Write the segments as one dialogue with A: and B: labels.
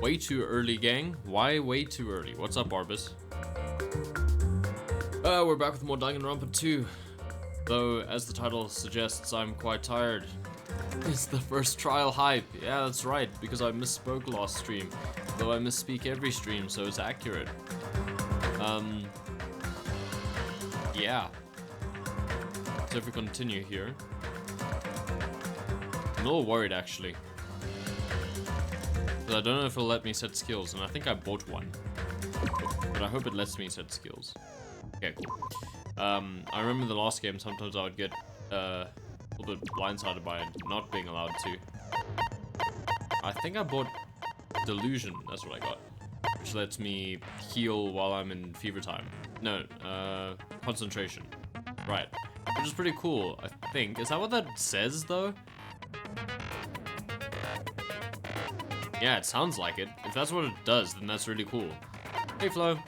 A: Way too early, gang. Why way too early? What's up, Barbus? We're back with more Danganronpa 2. Though, as the title suggests, I'm quite tired. It's the first trial hype. Yeah, that's right, because I misspoke last stream. Though I misspeak every stream, so it's accurate. Yeah. So if we continue here. I'm a little worried, actually. But I don't know if it'll let me set skills, and I think I bought one. But I hope it lets me set skills. Okay, cool. I remember the last game, sometimes I would get a little bit blindsided by it not being allowed to. I think I bought Delusion, that's what I got. Which lets me heal while I'm in fever time. No, concentration. Right. Which is pretty cool, I think. Is that what that says, though? Yeah, it sounds like it. If that's what it does, then that's really cool. Hey, Flo.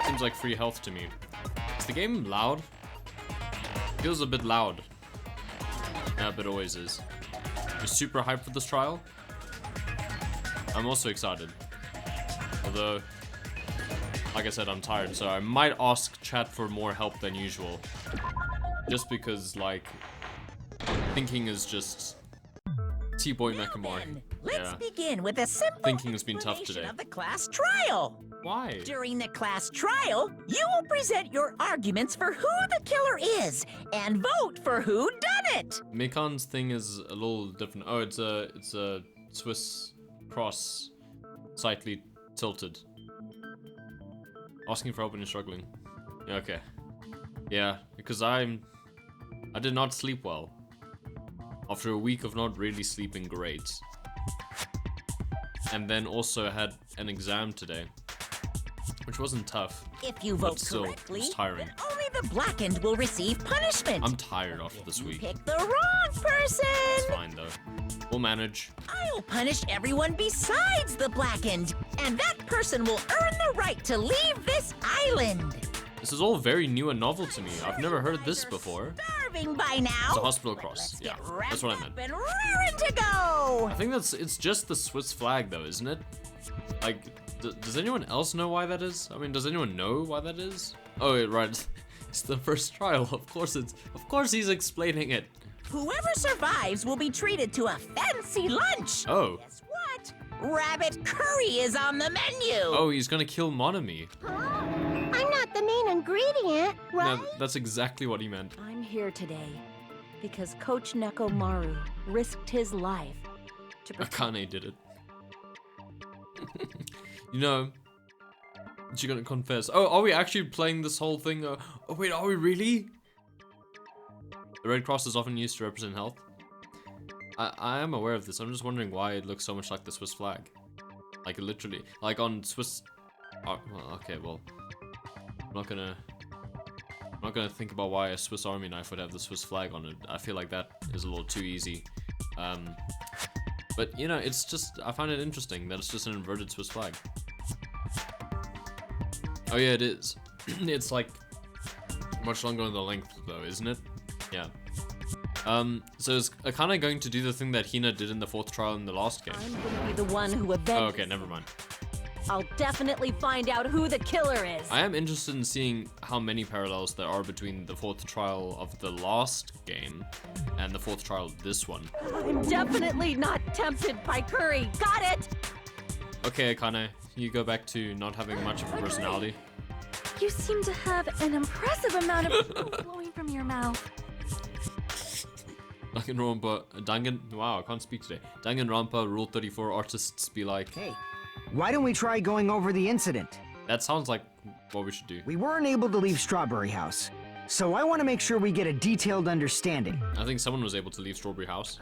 A: Seems like free health to me. Is the game loud? Feels a bit loud. Yeah, but it always is. Just super hyped for this trial. I'm also excited. Although, like I said, I'm tired, so I might ask chat for more help than usual. Just because, like, thinking is just T-Boy Nekomaru.
B: Let's begin with a simple
A: Thinking has been tough today.
B: of the class trial.
A: Why?
B: During the class trial, you will present your arguments for who the killer is and vote for who done it.
A: Mikan's thing is a little different. Oh, it's a Swiss cross, slightly tilted. Asking for help when you're struggling. Okay. Yeah, because I did not sleep well. After a week of not really sleeping great. And then also had an exam today. Which wasn't tough.
B: If you vote
A: still,
B: correctly,
A: it's tiring.
B: then only the blackened will receive punishment.
A: I'm tired after this week.
B: Pick the wrong person.
A: It's fine though. We'll manage.
B: I'll punish everyone besides the blackened, and that person will earn the right to leave this island.
A: This is all very new and novel to me. I've never heard this before.
B: Starving by now.
A: It's a hospital cross. Yeah, that's what I meant.
B: And raring to go.
A: I think it's just the Swiss flag though, isn't it? Like, does anyone else know why that is? I mean, does anyone know why that is? Oh, right. It's the first trial. Of course he's explaining it.
B: Whoever survives will be treated to a fancy lunch.
A: Oh.
B: Guess what? Rabbit curry is on the menu.
A: Oh, he's gonna kill Monami.
C: I'm not the main ingredient, right?
A: No, that's exactly what he meant.
D: I'm here today because Coach Nekomaru risked his life to
A: Akane did it. You know, she's gonna confess. Oh, are we actually playing this whole thing? Oh, wait, are we really? The Red Cross is often used to represent health. I am aware of this. I'm just wondering why it looks so much like the Swiss flag. Like, literally. Like, on Swiss... Oh, well, okay, well... I'm not gonna think about why a Swiss Army knife would have the Swiss flag on it. I feel like that is a little too easy. But, you know, it's just... I find it interesting that it's just an inverted Swiss flag. Oh, yeah, it is. It's, like, much longer on the length, though, isn't it? Yeah. So is Akane going to do the thing that Hina did in the 4th trial in the last game?
D: I'm gonna be the one who avenges.
A: Oh, okay, never mind.
D: I'll definitely find out who the killer is.
A: I am interested in seeing how many parallels there are between the 4th trial of the last game and the 4th trial of this one.
D: I'm definitely not tempted by curry. Got it?
A: Okay, Akane, you go back to not having much of a personality.
E: You seem to have an impressive amount of food flowing from your mouth.
A: Wow, I can't speak today. Danganronpa Rule 34 artists be like,
F: Hey, why don't we try going over the incident?
A: that sounds like what we should do.
F: We weren't able to leave Strawberry House, so I want to make sure we get a detailed understanding.
A: I think someone was able to leave Strawberry House.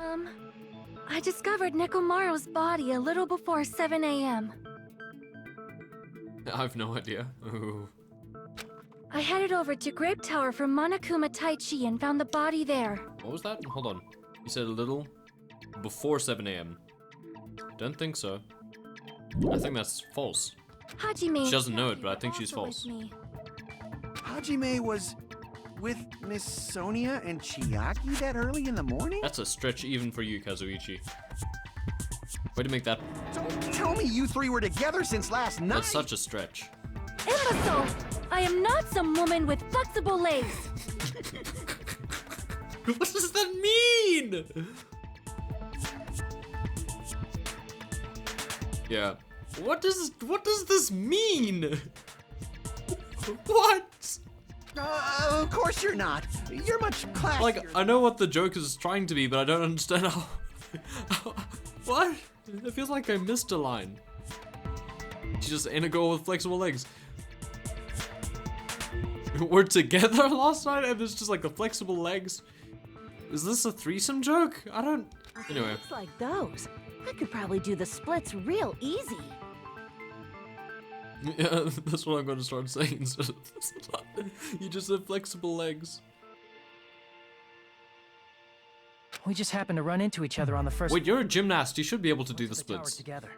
E: I discovered Nekomaru's body a little before 7 a.m.
A: I have no idea. Ooh.
E: I headed over to Grape Tower for Monokuma Taichi and found the body there.
A: What was that? Hold on. You said a little before 7 a.m. Don't think so. I think that's false.
E: Hajime.
A: She doesn't know it, but I think she's false.
G: Hajime was with Miss Sonia and Chiaki that early in the morning?
A: That's a stretch even for you, Kazuichi. Way to make that.
G: Don't tell me you three were together since last night.
A: That's such a stretch.
E: Imbecile! I am not some woman with flexible legs.
A: What does that mean? Yeah. What does this mean? What?
G: Of course you're not. You're much classier.
A: Like, I know what the joke is trying to be, but I don't understand how. What? It feels like I missed a line. She's just in a girl with flexible legs. We're together last night and it's just like the flexible legs. Is this a threesome joke? I don't. Anyway.
D: Looks like those. I could probably do the splits real easy.
A: Yeah, that's what I'm going to start saying. You just have flexible legs.
H: We just happened to run into each other on the first.
A: Wait, you're a gymnast. You should be able to do the
H: the tower
A: splits.
H: together.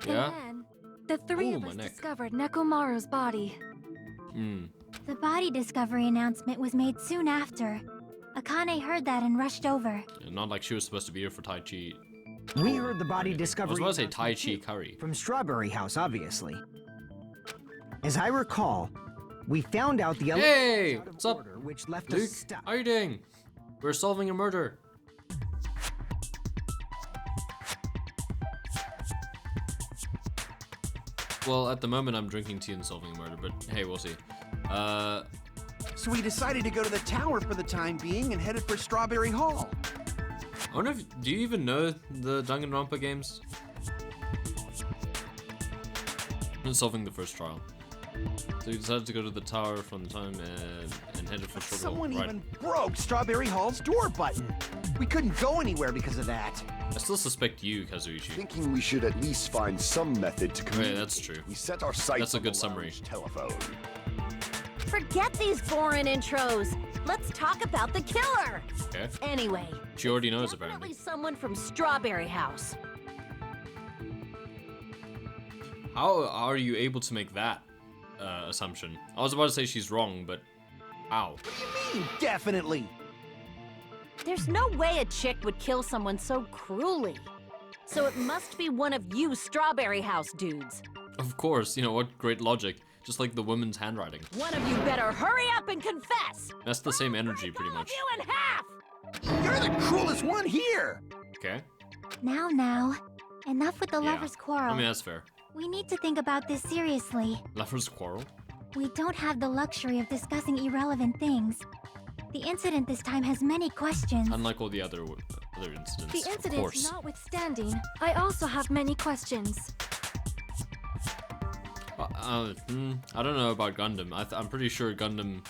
A: Yeah?
E: And then, the three
A: Ooh,
E: of
A: my
E: us
A: neck.
E: discovered Nekomaru's body.
A: Hmm.
C: The body discovery announcement was made soon after. Akane heard that and rushed over.
A: Not like she was supposed to be here for Tai Chi.
F: We heard the body
A: I
F: discovery
A: was about to say Tai
F: announcement
A: Chi
F: too,
A: curry.
F: from Strawberry House, obviously. As I recall, we found out the elevator
A: Hey!
F: was out of
A: What's up,
F: order, which left
A: Luke?
F: us stuck.
A: How are you doing? We're solving a murder. Well, at the moment I'm drinking tea and solving a murder, but hey, we'll see.
G: So we decided to go to the tower for the time being and headed for Strawberry Hall.
A: I wonder if, do you even know the Danganronpa games? I'm solving the first trial. So you decided to go to the tower from the time and headed for Strawberry Hall.
G: Someone
A: Right.
G: even broke Strawberry Hall's door button. We couldn't go anywhere because of that.
A: I still suspect you, Kazuichi.
I: Thinking we should at least find some method to communicate.
A: that's true.
I: We set our sights
A: That's a
I: on
A: good
I: the
A: summary.
I: lounge telephone.
D: Forget these boring intros. Let's talk about the killer.
A: Okay.
D: Anyway,
A: She already knows,
D: definitely
A: apparently.
D: someone from Strawberry House.
A: How are you able to make that assumption? I was about to say she's wrong, but how?
G: Definitely.
D: There's no way a chick would kill someone so cruelly. So it must be one of you Strawberry House dudes.
A: Of course, you know, what great logic. Just like the woman's handwriting.
D: One of you better hurry up and confess.
A: That's the same energy, pretty
D: All
A: much.
D: of you in half.
G: You're the cruelest one here.
A: Okay.
C: Now. Enough with the
A: Yeah.
C: lovers' quarrel.
A: I mean, that's fair.
C: We need to think about this seriously.
A: Lovers quarrel?
C: We don't have the luxury of discussing irrelevant things. The incident this time has many questions.
A: Unlike all the other incidents.
E: The
A: of
E: incident
A: course.
E: notwithstanding, I also have many questions.
A: I don't know about Gundam. I'm pretty sure Gundam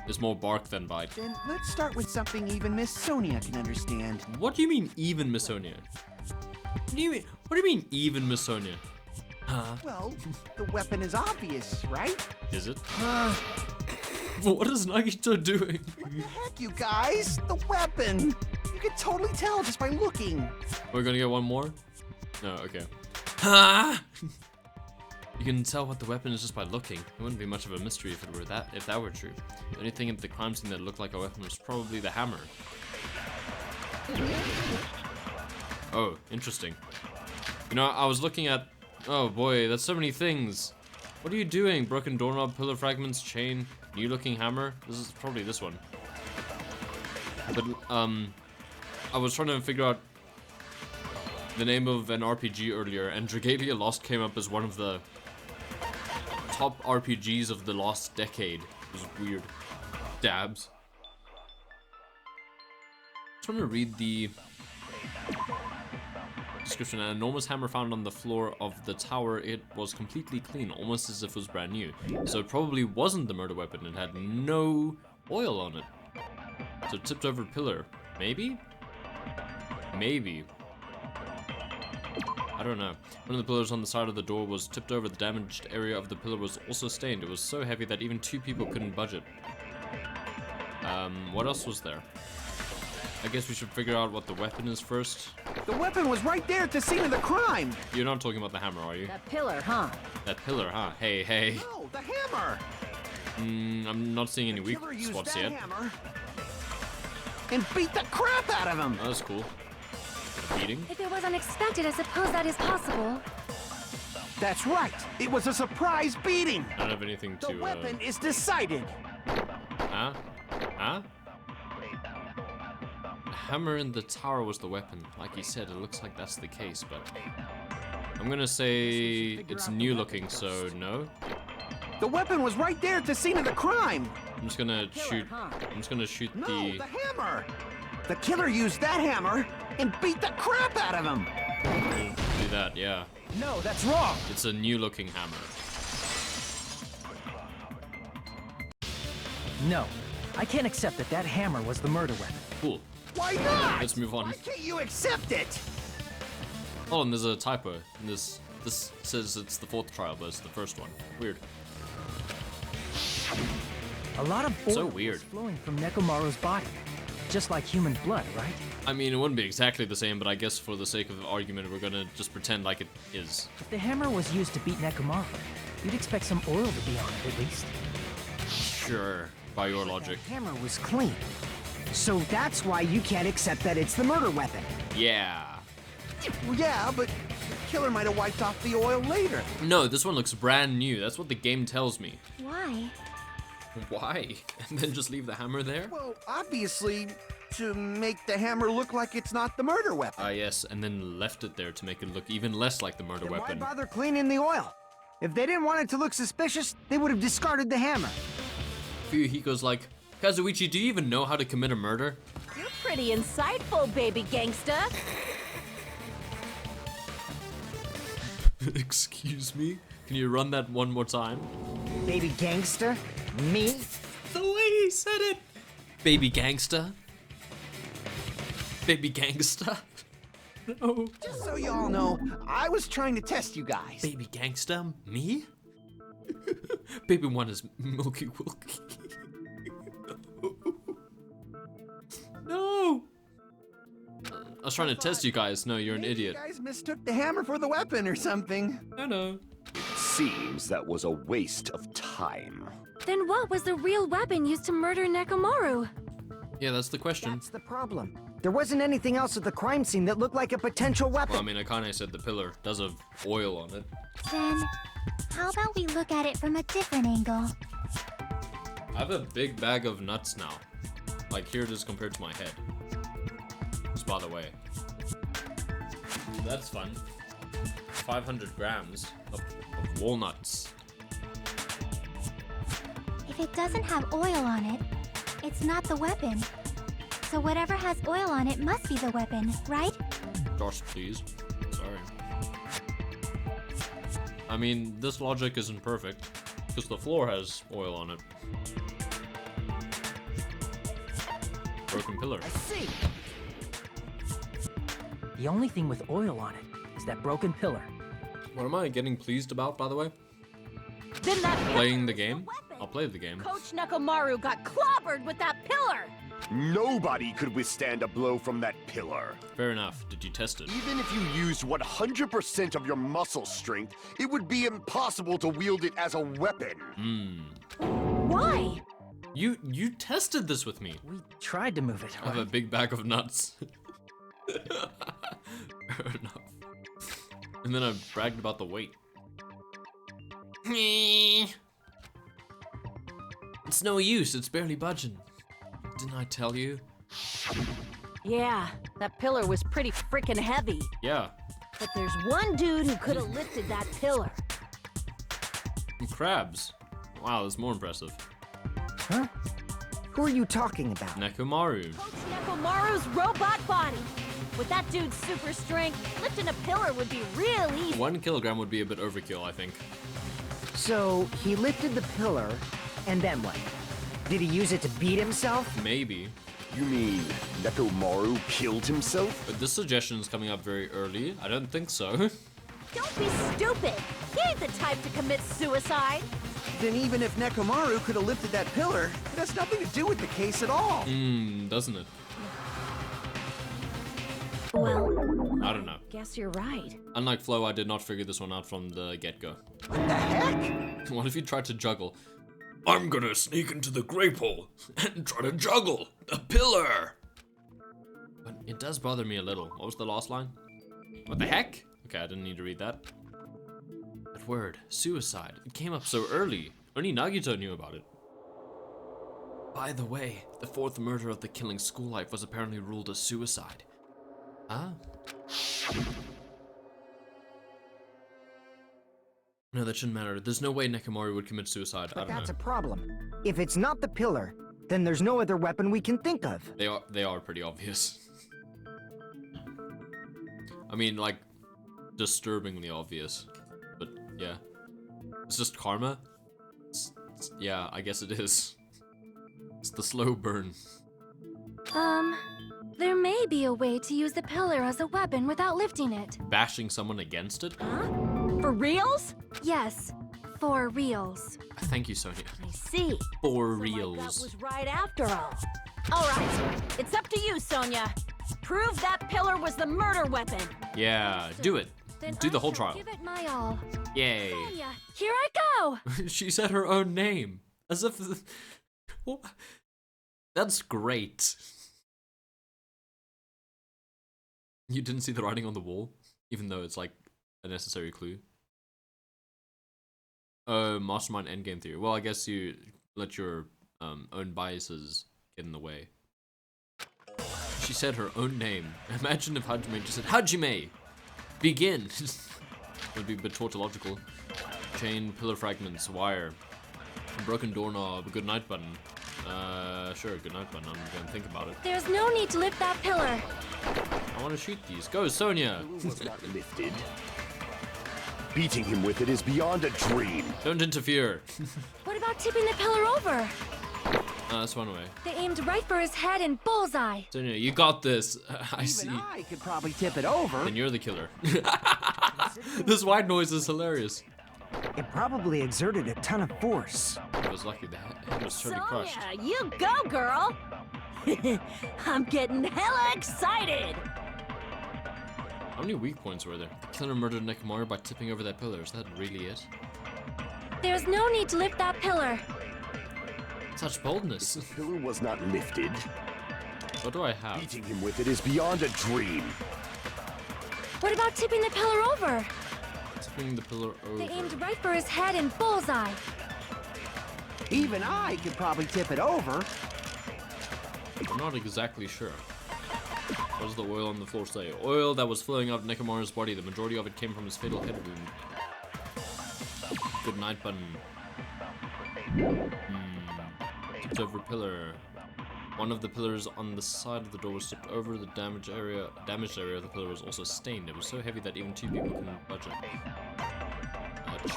A: is more bark than bite.
G: Then let's start with something even Miss Sonia can understand.
A: What do you mean, even Miss Sonia? What do you mean, even Miss Sonia? Huh?
G: Well, the weapon is obvious, right?
A: Is it? What is Nagito doing?
G: Heck, you guys, the weapon. You can totally tell just by looking.
A: We're gonna get one more? No, okay. Ha! You can tell what the weapon is just by looking. It wouldn't be much of a mystery if that were true. The only thing at the crime scene that looked like a weapon was probably the hammer. Oh, interesting. You know, I was looking at. Oh boy, that's so many things. What are you doing? Broken doorknob, pillar fragments, chain, new-looking hammer. This is probably this one. But I was trying to figure out the name of an RPG earlier, and Dragalia Lost came up as one of the top RPGs of the last decade. It was weird. Dabs. Just want to read the description. An enormous hammer found on the floor of the tower. It was completely clean, almost as if it was brand new. So it probably wasn't the murder weapon. It had no oil on it. So it tipped over a pillar. Maybe? Maybe. I don't know. One of the pillars on the side of the door was tipped over. The damaged area of the pillar was also stained. It was so heavy that even two people couldn't budge it. What else was there? I guess we should figure out what the weapon is first.
G: The weapon was right there at the scene of the crime.
A: You're not talking about the hammer, are you?
D: That pillar, huh?
A: That pillar, huh? Hey, hey.
G: No, the hammer.
A: I'm not seeing any weak
G: Killer used
A: spots
G: that
A: yet.
G: hammer and beat the crap out of him.
A: Oh, that's cool. beating?
E: If it was unexpected, I suppose that is possible.
G: That's right. It was a surprise beating.
A: I don't have anything to.
G: The weapon is decided.
A: Huh? Huh? The hammer in the tower was the weapon. Like you said, it looks like that's the case, but I'm gonna say it's new looking, so no.
G: The weapon was right there at the scene of the crime.
A: I'm just gonna shoot. I'm just gonna shoot
G: No,
A: the.
G: the hammer. The killer used that hammer and beat the crap out of him.
A: Do that, yeah.
F: No, that's wrong.
A: It's a new looking hammer.
H: No, I can't accept that that hammer was the murder weapon.
A: Cool.
G: Why not?
A: Let's move on.
G: Why can't you accept it?
A: Oh, and there's a typo. And this says it's the 4th trial, but it's the first one. Weird.
H: A lot of oil
A: So weird.
H: was flowing from Nekomaru's body, just like human blood, right?
A: I mean, it wouldn't be exactly the same, but I guess for the sake of the argument, we're gonna just pretend like it is.
H: If the hammer was used to beat Nekomaru, you'd expect some oil to be on it at least.
A: Sure, by your logic.
F: The hammer was clean. So that's why you can't accept that it's the murder weapon.
A: Yeah.
G: Well, yeah, but the killer might have wiped off the oil later.
A: No, this one looks brand new. That's what the game tells me.
C: Why?
A: Why? And then just leave the hammer there?
G: Well, obviously, to make the hammer look like it's not the murder weapon.
A: Ah, yes, and then left it there to make it look even less like the murder
F: Then
A: weapon.
F: why bother cleaning the oil? If they didn't want it to look suspicious, they would have discarded the hammer.
A: Fuyuhiko's like, Kazuichi, do you even know how to commit a murder?
D: You're pretty insightful, baby gangsta.
A: Excuse me? Can you run that one more time?
F: Baby gangster? Me?
A: The way he said it! Baby gangsta? Baby gangsta? No.
G: Just so you all know, I was trying to test you guys.
A: Baby gangsta? Me? Baby one is Milky Wilky. No! I was trying to test you guys. No, you're an
G: Maybe
A: idiot.
G: You guys mistook the hammer for the weapon or something.
A: I know.
I: Seems that was a waste of time.
E: Then what was the real weapon used to murder Nekomaru?
A: Yeah, that's the question.
F: That's the problem. There wasn't anything else at the crime scene that looked like a potential weapon.
A: Well, I mean, Akane said the pillar does have oil on it.
C: Then, how about we look at it from a different angle?
A: I have a big bag of nuts now. Like, here it is compared to my head. Just by the way. That's fun. 500 grams of walnuts.
C: If it doesn't have oil on it, it's not the weapon. So whatever has oil on it must be the weapon, right?
A: Josh, please. Sorry. I mean, this logic isn't perfect, because the floor has oil on it. Broken pillar.
G: I see.
H: The only thing with oil on it is that broken pillar.
A: What am I getting pleased about, by the way?
D: Then that
A: Playing the
D: pillar
A: game?
D: was a weapon.
A: I'll play the game.
D: Coach Nekomaru got clobbered with that pillar.
I: Nobody could withstand a blow from that pillar.
A: Fair enough. Did you test it?
I: Even if you used 100% of your muscle strength, it would be impossible to wield it as a weapon.
D: Why?
A: You tested this with me.
H: We tried to move it.
A: I have a
H: right?
A: big bag of nuts. Fair enough. And then I bragged about the weight. It's no use, it's barely budging. Didn't I tell you?
D: Yeah, that pillar was pretty freaking heavy.
A: Yeah.
D: But there's one dude who could have lifted that pillar.
A: And crabs. Wow, that's more impressive.
F: Huh? Who are you talking about?
A: Nekomaru.
D: Coach Nekomaru's robot body. With that dude's super strength, lifting a pillar would be real easy.
A: 1 kilogram would be a bit overkill, I think.
F: So, he lifted the pillar, and then what? Did he use it to beat himself?
A: Maybe.
I: You mean Nekomaru killed himself?
A: But this suggestion is coming up very early. I don't think so.
D: Don't be stupid. He ain't the type to commit suicide.
G: Then even if Nekomaru could have lifted that pillar, it has nothing to do with the case at all.
A: Doesn't it?
D: Well,
A: I don't know.
D: guess you're right.
A: Unlike Flo, I did not figure this one out from the get-go.
G: What the heck?
A: What if you tried to juggle? I'm gonna sneak into the grape hole and try to juggle the pillar. But It does bother me a little. What was the last line? What the heck? Okay, I didn't need to read that. That word, suicide. It came up so early. Only Nagito knew about it. By the way, the fourth murder of the killing school life was apparently ruled a suicide. Ah. No, that shouldn't matter. There's no way Nekomaru would commit suicide.
F: But
A: I don't
F: that's
A: know.
F: a problem. If it's not the pillar, then there's no other weapon we can think of.
A: They are pretty obvious. I mean, like, disturbingly obvious. But yeah, it's just karma. Yeah, I guess it is. It's the slow burn.
E: There may be a way to use the pillar as a weapon without lifting it.
A: Bashing someone against it?
D: Huh? For reals?
E: Yes, for reals.
A: Thank you, Sonia.
D: I see.
A: For
D: So my
A: reals.
D: gut was right after all. All right, it's up to you, Sonia. Prove that pillar was the murder weapon.
A: Yeah, do it.
E: Then
A: Do the
E: I
A: whole
E: shall
A: trial.
E: Give it my all.
A: Yay.
E: Sonia, here I go.
A: She said her own name. As if... What? That's great. You didn't see the writing on the wall? Even though it's like a necessary clue. Oh, mastermind endgame theory. Well, I guess you let your own biases get in the way. She said her own name. Imagine if Hajime just said, Hajime! Begin! It would be a bit tautological. Chain, pillar fragments, wire. A broken doorknob, a good night button. Sure, good night button. I'm gonna think about it.
E: There's no need to lift that pillar.
A: I want to shoot these. Go, Sonia!
I: Was not lifted. Beating him with it is beyond a dream.
A: Don't interfere.
E: What about tipping the pillar over?
A: That's one way.
E: They aimed right for his head and bullseye.
A: Sonia, you got this. I see.
F: Even I could probably tip it over.
A: Then you're the killer. This white noise is hilarious.
F: It probably exerted a ton of force.
A: I was lucky that it was totally crushed.
D: Sonia, you go, girl. I'm getting hella excited.
A: How many weak points were there? The killer murdered Nekomaru by tipping over that pillar. Is that really it?
E: There's no need to lift that pillar.
A: Such boldness.
I: The pillar was not lifted.
A: What do I have?
I: Beating him with it is beyond a dream.
E: What about tipping the pillar over?
A: Tipping the pillar over.
E: They aimed right for his head and bullseye.
F: Even I could probably tip it over.
A: I'm not exactly sure. What does the oil on the floor say? Oil that was flowing out of Nekomaru's body. The majority of it came from his fatal head wound. Good night button. Tipped over pillar. One of the pillars on the side of the door was tipped over. The damaged area of the pillar was also stained. It was so heavy that even two people couldn't budge it.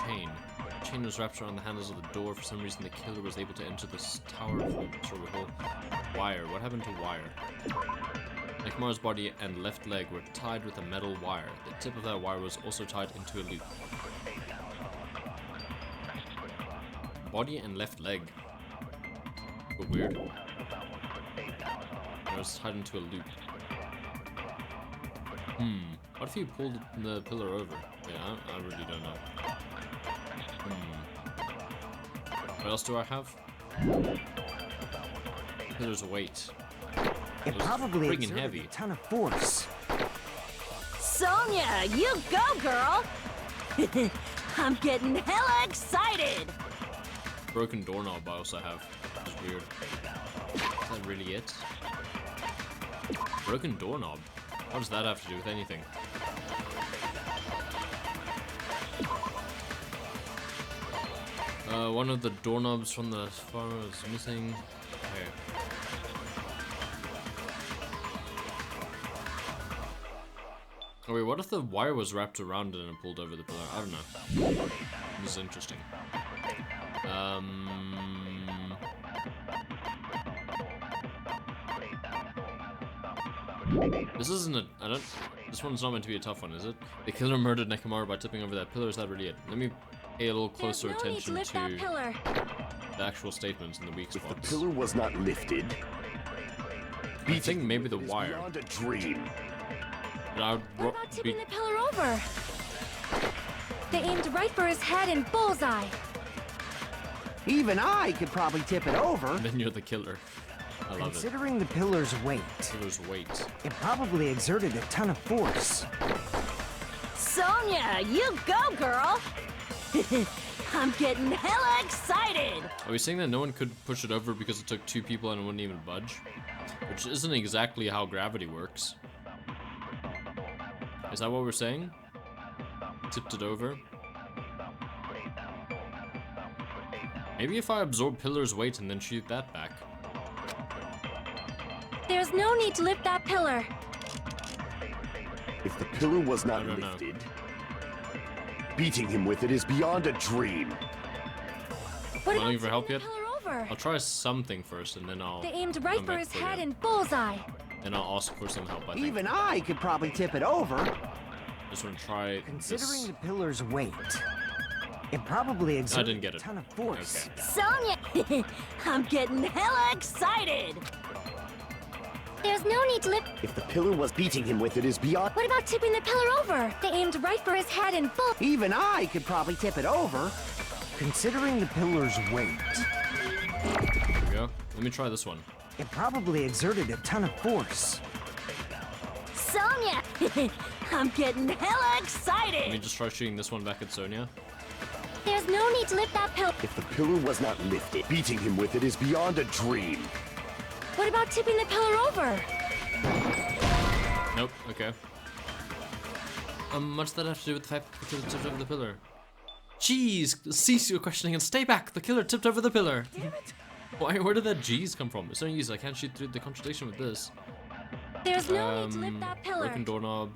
A: Chain. The chain was wrapped around the handles of the door. For some reason, the killer was able to enter this tower through the strawberry hole. Wire. What happened to wire? Nekomaru's body and left leg were tied with a metal wire. The tip of that wire was also tied into a loop. Body and left leg. But weird. It was tied into a loop. What if you pulled the pillar over? Yeah, I really don't know. What else do I have? Pillar's weight.
F: It probably
A: freaking
F: exerted
A: heavy.
F: a ton of force.
D: Sonia, you go, girl. I'm getting hella excited.
A: Broken doorknob I also have. Which is weird. Is that really it? Broken doorknob? What does that have to do with anything? One of the doorknobs from the farm is missing. Okay. Oh wait, what if the wire was wrapped around it and pulled over the pillar? I don't know. This is interesting. This isn't a... This one's not meant to be a tough one, is it? The killer murdered Nekomaru by tipping over that pillar. Is that really it? Let me pay a little closer attention to the actual statements and the weak spots.
I: The pillar was not lifted.
A: I think maybe the wire.
I: Beyond a dream.
E: What about tipping the pillar over? They aimed right for his head and bullseye.
F: Even I could probably tip it over.
A: Then you're the killer. I love it.
F: Considering the pillar's weight,
A: Pillar's weight.
F: it probably exerted a ton of force.
D: Sonia, you go, girl! I'm getting hella excited!
A: Are we saying that no one could push it over because it took 2 people and it wouldn't even budge? Which isn't exactly how gravity works. Is that what we're saying? Tipped it over? Maybe if I absorb Pillar's weight and then shoot that back.
E: There's no need to lift that pillar.
I: If the pillar was not
A: I don't know.
I: lifted, beating him with it is beyond a dream.
E: What
A: Am I looking
E: about
A: for help
E: tipping
A: yet?
E: the pillar over?
A: I'll try something first and then I'll...
E: They aimed right
A: come
E: for
A: back
E: his
A: for
E: head
A: you.
E: and bullseye.
A: And I'll ask for some help, I think.
G: Even I could probably tip it over.
A: Just want to try
F: Considering
A: this.
F: the pillar's weight, it probably exerted
A: didn't get
F: a
A: it.
F: ton of force.
A: Okay.
D: Sonia, I'm getting hella excited!
E: There's no need to lift.
I: If the pillar was beating him with it is beyond...
E: What about tipping the pillar over? They aimed right for his head and bull.
G: Even I could probably tip it over.
F: Considering the pillar's weight,
A: Here we go. Let me try this one.
F: it probably exerted a ton of force.
D: Sonia, I'm getting hella
A: Let me
D: excited!
A: just try shooting this one back at Sonia.
E: There's no need to lift that pillar.
I: If the pillar was not lifted, beating him with it is beyond a dream.
E: What about tipping the pillar over?
A: Nope, okay. Much that have to do with the fact that the killer tipped over the pillar. Jeez, cease your questioning and stay back. The killer tipped over the pillar. Damn it. Where did that G's come from? It's no use. I can't shoot through the contradiction with this.
E: There's no need to lift that pillar.
A: Broken doorknob,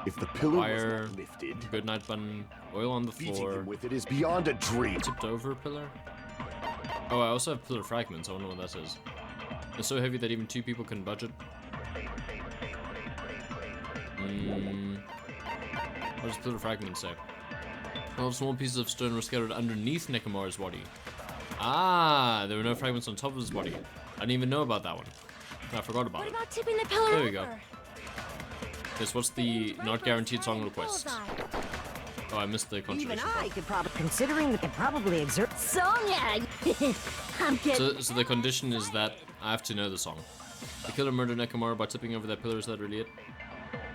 I: If the pillar
A: Wire.
I: was not lifted,
A: good night button, oil on the
I: beating
A: floor,
I: him with it is beyond a dream.
A: tipped over pillar. Oh, I also have pillar fragments. I wonder what that says. It's so heavy that even 2 people can budge it. What does pillar fragments say? 12 small pieces of stone were scattered underneath Nekomaru's body. Ah, there were no fragments on top of his body. I didn't even know about that one. I forgot about
E: What
A: it.
E: about tipping the pillar
A: There
E: over?
A: we go. Yes, what's the not guaranteed song request? Oh, I missed the
G: Even
A: contradiction
G: I
A: part.
G: could probably...
F: Considering that it probably exerted...
D: Sonia, I'm getting...
A: So the condition is that I have to know the song. The killer murdered Nekomaru by tipping over that pillar. Is that really it?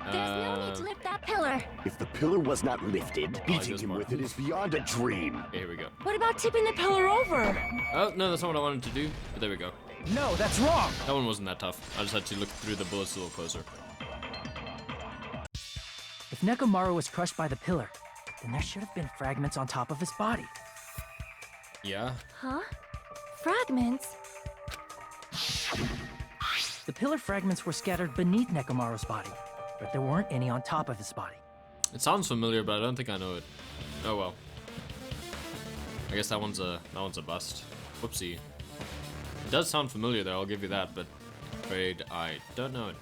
E: There's no need to lift that pillar.
I: If the pillar was not lifted, beating
A: this
I: him
A: part.
I: with it is beyond a dream.
A: Okay, here we go.
E: What about tipping the pillar over?
A: Oh, no, that's not what I wanted to do. But there we go.
H: No, that's wrong!
A: That one wasn't that tough. I just had to look through the bullets a little closer.
H: If Nekomaru was crushed by the pillar, then there should have been fragments on top of his body.
A: Yeah?
E: Huh? Fragments?
H: The pillar fragments were scattered beneath Nekomaru's body, but there weren't any on top of his body.
A: It sounds familiar, but I don't think I know it. Oh well. I guess that one's a bust. Whoopsie. It does sound familiar though, I'll give you that, but afraid I don't know it.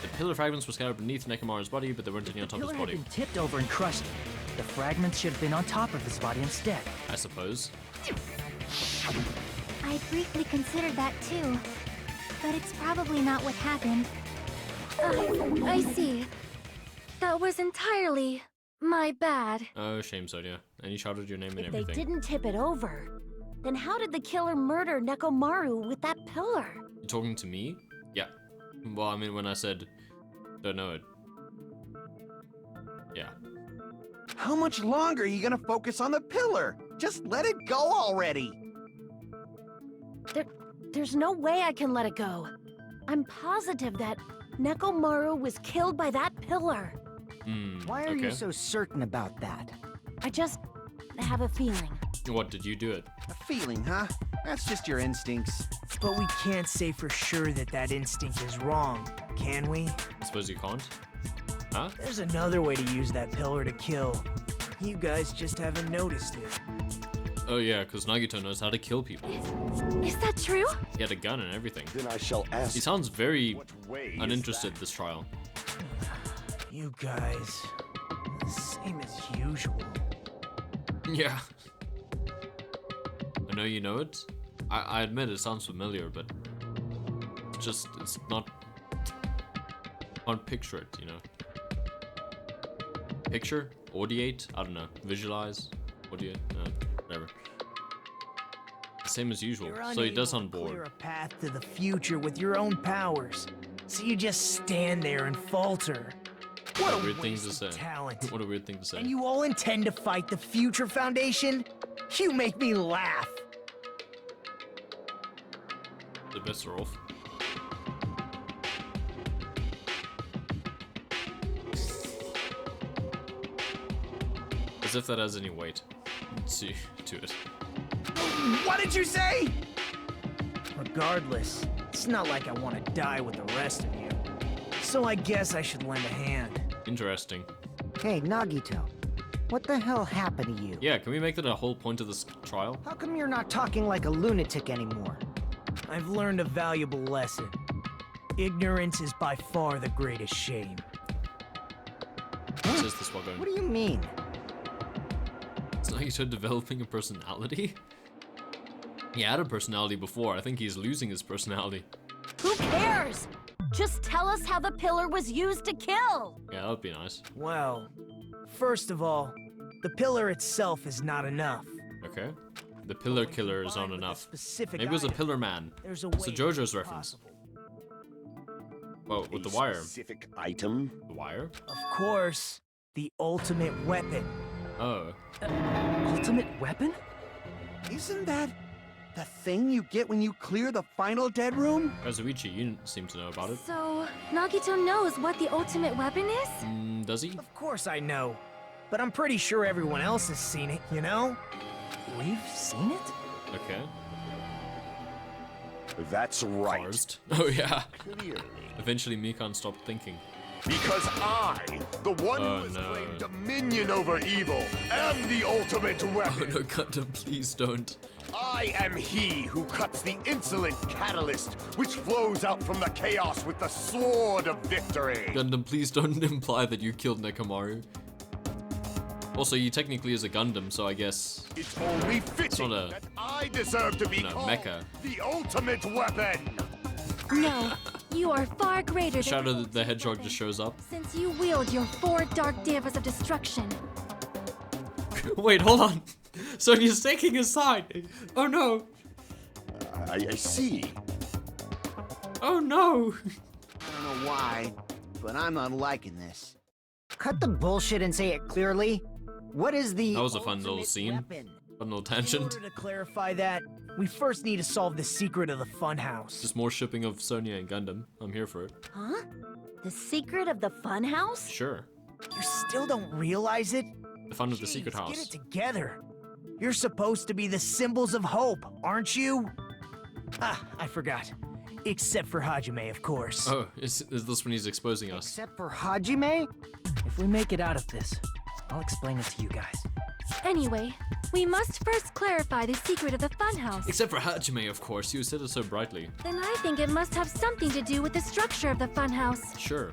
A: The pillar fragments were scattered beneath Nekomaru's body, but there weren't any on
H: The
A: top of
H: pillar
A: his
H: had
A: body.
H: been tipped over and crushed. The fragments should have been on top of his body instead.
A: I suppose.
C: I briefly considered that too. But it's probably not what happened.
E: I see. That was entirely my bad.
A: Oh, shame, Sonia. And you shouted your name and
D: If they
A: everything.
D: didn't tip it over, then how did the killer murder Nekomaru with that pillar?
A: You talking to me? Yeah. Well, I mean, when I said, don't know it. Yeah.
G: How much longer are you gonna focus on the pillar? Just let it go already.
D: There's no way I can let it go. I'm positive that Nekomaru was killed by that pillar.
F: Why are
A: okay.
F: you so certain about that?
D: I just have a feeling.
A: What, did you do it?
G: A feeling, huh? That's just your instincts.
J: But we can't say for sure that that instinct is wrong, can we?
A: I suppose you can't? Huh?
J: There's another way to use that pillar to kill. You guys just haven't noticed it.
A: Oh yeah, because Nagito knows how to kill people.
E: Is that true?
A: He had a gun and everything.
I: Then I shall ask.
A: He sounds very
I: What way is
A: uninterested
I: that?
A: this trial.
J: You guys, same as usual.
A: Yeah. I know you know it. I admit it sounds familiar, but it's not. Can't picture it, you know. Picture? Audiate? I don't know. Visualize? Audio? Whatever. Same as usual.
J: You're
A: So he does
J: unable
A: sound
J: to clear
A: bored.
J: a path to the future with your own powers. So you just stand there and falter. What a
A: Weird things to
J: waste
A: say.
J: of talent.
A: What a weird thing to say.
J: And you all intend to fight the Future Foundation? You make me laugh.
A: The best are off. As if that has any weight to it.
J: What did you say? Regardless, it's not like I want to die with the rest of you. So I guess I should lend a hand.
A: Interesting.
F: Hey, Nagito. What the hell happened to you?
A: Yeah, can we make that a whole point of this trial?
F: How come you're not talking like a lunatic anymore?
J: I've learned a valuable lesson. Ignorance is by far the greatest shame.
A: What says this while going?
F: What do you mean?
A: It's Nagito developing a personality? He had a personality before. I think he's losing his personality.
D: Who cares? Just tell us how the pillar was used to kill.
A: Yeah, that would be nice.
J: Well, first of all, the pillar itself is not enough.
A: Okay. The pillar killer is not enough. Maybe it was a pillar man.
J: There's a
A: It's a
J: way
A: JoJo's
J: to
A: reference.
J: possible.
A: Well, with
I: A
A: the wire.
I: specific item?
A: The wire?
J: Of course, the ultimate weapon.
A: Oh.
H: Ultimate weapon?
G: Isn't that the thing you get when you clear the final dead room?
A: Kazuichi, you seem to know about it.
E: So, Nagito knows what the ultimate weapon is?
A: Does he?
J: Of course I know, but I'm pretty sure everyone else has seen it, you know?
H: We've seen it?
A: Okay.
I: That's right.
A: Paused. Oh yeah.
I: Clearly.
A: Eventually Mikan stopped thinking.
I: Because I, the one
A: Oh,
I: who has
A: no.
I: claimed dominion over evil, am the ultimate
A: Oh
I: weapon.
A: no, Gundam, please don't.
I: I am he who cuts the insolent catalyst, which flows out from the chaos with the sword of victory.
A: Gundam, please don't imply that you killed Nekomaru. Also, he technically is a Gundam, so I guess...
I: It's only fitting
A: not a-
I: that I deserve to be
A: no,
I: called
A: mecha.
I: the ultimate weapon.
E: No, you are far greater than
A: Shadow the Hedgehog just shows up.
E: since you wield your 4 dark davas of destruction.
A: Wait, hold on. Sonya's taking his side. Oh no.
I: I see.
A: Oh no.
G: I don't know why, but I'm not liking this.
F: Cut the bullshit and say it clearly. What is the
A: That was a fun little
F: ultimate
A: scene.
F: weapon?
A: Fun little
J: In
A: tangent.
J: order to clarify that, we first need to solve the secret of the funhouse.
A: Just more shipping of Sonya and Gundam. I'm here for it.
D: Huh? The secret of the funhouse?
A: Sure.
J: You still don't realize it?
A: The fun of the secret
J: Jeez,
A: house.
J: Get it together. You're supposed to be the symbols of hope, aren't you? Ah, I forgot. Except for Hajime, of course.
A: Oh, is this when he's exposing us?
F: Except for Hajime?
H: If we make it out of this, I'll explain it to you guys.
E: Anyway, we must first clarify the secret of the funhouse.
A: Except for Hajime, of course. You said it so brightly.
E: Then I think it must have something to do with the structure of the funhouse.
A: Sure.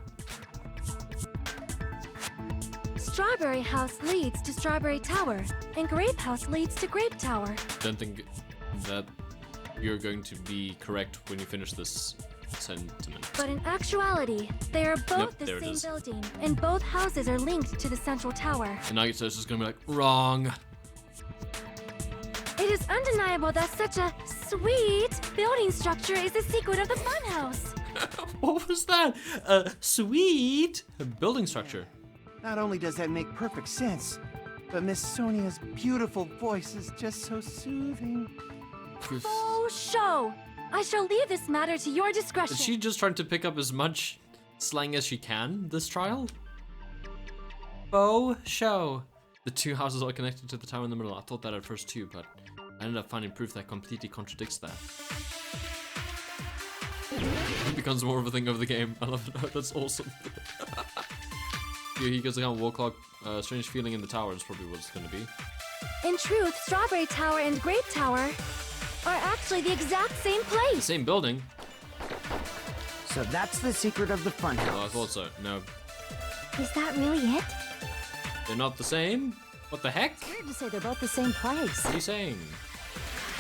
E: Strawberry House leads to Strawberry Tower, and Grape House leads to Grape Tower.
A: Don't think that you're going to be correct when you finish this sentiment.
E: But in actuality, they are both
A: there
E: the
A: it
E: same
A: is.
E: building, and both houses are linked to the central tower.
A: And Nagito's just gonna be like, wrong.
E: It is undeniable that such a sweet building structure is the secret of the funhouse.
A: What was that? Sweet building structure.
G: Not only does that make perfect sense, but Miss Sonia's beautiful voice is just so soothing.
E: Oh, show! I shall leave this matter to your discretion.
A: Is she just trying to pick up as much slang as she can this trial? Oh, show. The two houses are connected to the tower in the middle. I thought that at first too, but I ended up finding proof that completely contradicts that. It becomes more of a thing of the game. I love it. That's awesome. Yeah, he goes around wall clock. Strange feeling in the tower is probably what it's gonna be.
E: In truth, Strawberry Tower and Grape Tower are actually the exact same
A: The
E: place.
A: same building.
F: So that's the secret of the funhouse.
A: Oh, I thought so. No,
E: Is that really it?
A: they're not the same. What the heck?
D: Weird to say they're both the same place.
A: What are you saying?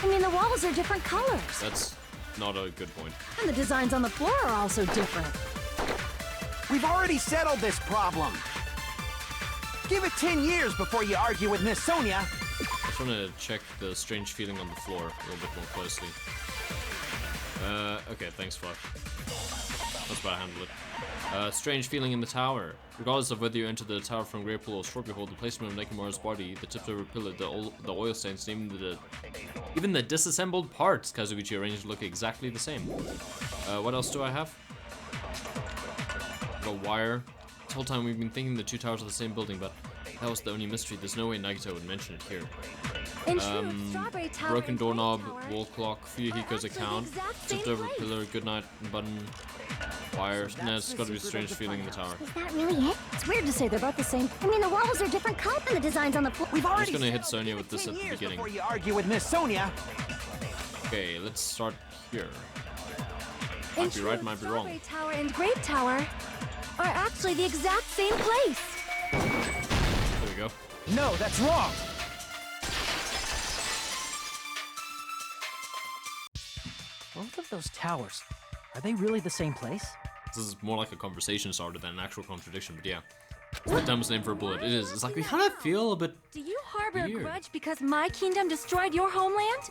D: I mean, the walls are different colors.
A: That's not a good point.
D: And the designs on the floor are also different.
G: We've already settled this problem. Give it 10 years before you argue with Miss Sonia.
A: That's just want to check the strange feeling on the floor a little bit more closely. Okay, thanks, Fluff. That's how I handle it. Strange feeling in the tower. Regardless of whether you enter the tower from Grape Hall or Strawberry Hall, the placement of Nekomaru's body, the tipped over pillar, the oil stains, and even the disassembled parts Kazuichi arranged look exactly the same. What else do I have? Got a wire. This whole time we've been thinking the two towers are the same building, but that was the only mystery. There's no way Nagito would mention it here.
E: In truth, Strawberry Tower
A: Broken
E: and
A: doorknob,
E: Grape Tower
A: wall clock, Fuyuhiko's account,
E: exact
A: tipped
E: same
A: over
E: place.
A: pillar, goodnight button, wire. Nah, it's gotta be a strange feeling in the tower.
C: Is that really it?
D: It's weird to say they're both the same. I mean, the walls are different color and the designs on the floor.
G: We've
A: I'm
G: already
A: just gonna hit
G: settled
A: Sonia with this at the
G: 15 years
A: beginning.
G: before you argue with Miss Sonia.
A: Okay, let's start here.
E: In
A: Might be right,
E: truth,
A: might be wrong.
E: Strawberry Tower and Grape Tower are actually the exact same place.
A: There we go.
J: No, that's wrong!
H: Both of those towers, are they really the same place?
A: This is more like a conversation starter than an actual contradiction, but yeah. It's the dumbest name for a bullet. It is. It's like we kind of feel a bit.
E: Do you harbor
A: Weird.
E: a grudge because my kingdom destroyed your homeland?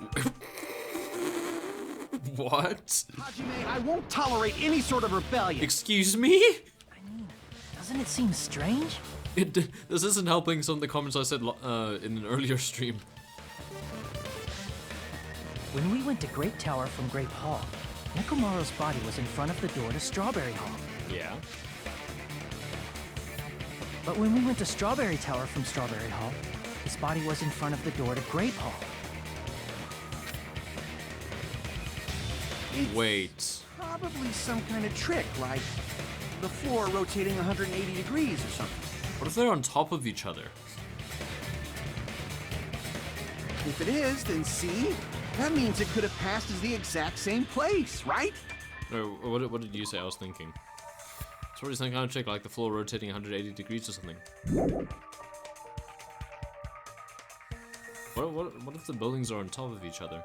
A: What?
G: Hajime, I won't tolerate any sort of rebellion.
A: Excuse me?
H: I mean, doesn't it seem strange?
A: This isn't helping some of the comments I said in an earlier stream.
H: When we went to Grape Tower from Grape Hall, Nekomaru's body was in front of the door to Strawberry Hall.
A: Yeah.
H: But when we went to Strawberry Tower from Strawberry Hall, his body was in front of the door to Grape Hall.
G: It's
A: Wait.
G: probably some kind of trick, like the floor rotating 180 degrees or something.
A: What if they're on top of each other?
G: If it is, then see? That means it could have passed as the exact same place, right?
A: No, what did you say? I was thinking. It's probably some kind of trick, like the floor rotating 180 degrees or something. What if the buildings are on top of each other?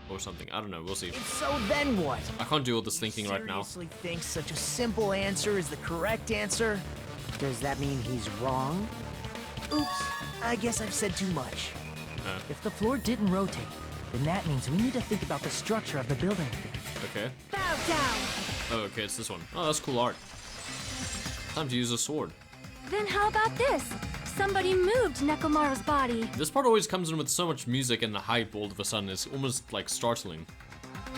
A: Or something. I don't know. We'll see.
J: So then what?
A: I can't do all this thinking right now.
J: Seriously think such a simple answer is the correct answer? Does that mean he's wrong? Oops, I guess I've said too much.
H: If the floor didn't rotate, then that means we need to think about the structure of the building again.
A: Okay.
E: Bow down.
A: Oh, okay, it's this one. Oh, that's cool art. Time to use a sword.
E: Then how about this? Somebody moved Nekomaru's body.
A: This part always comes in with so much music and the hype all of a sudden. It's almost like startling.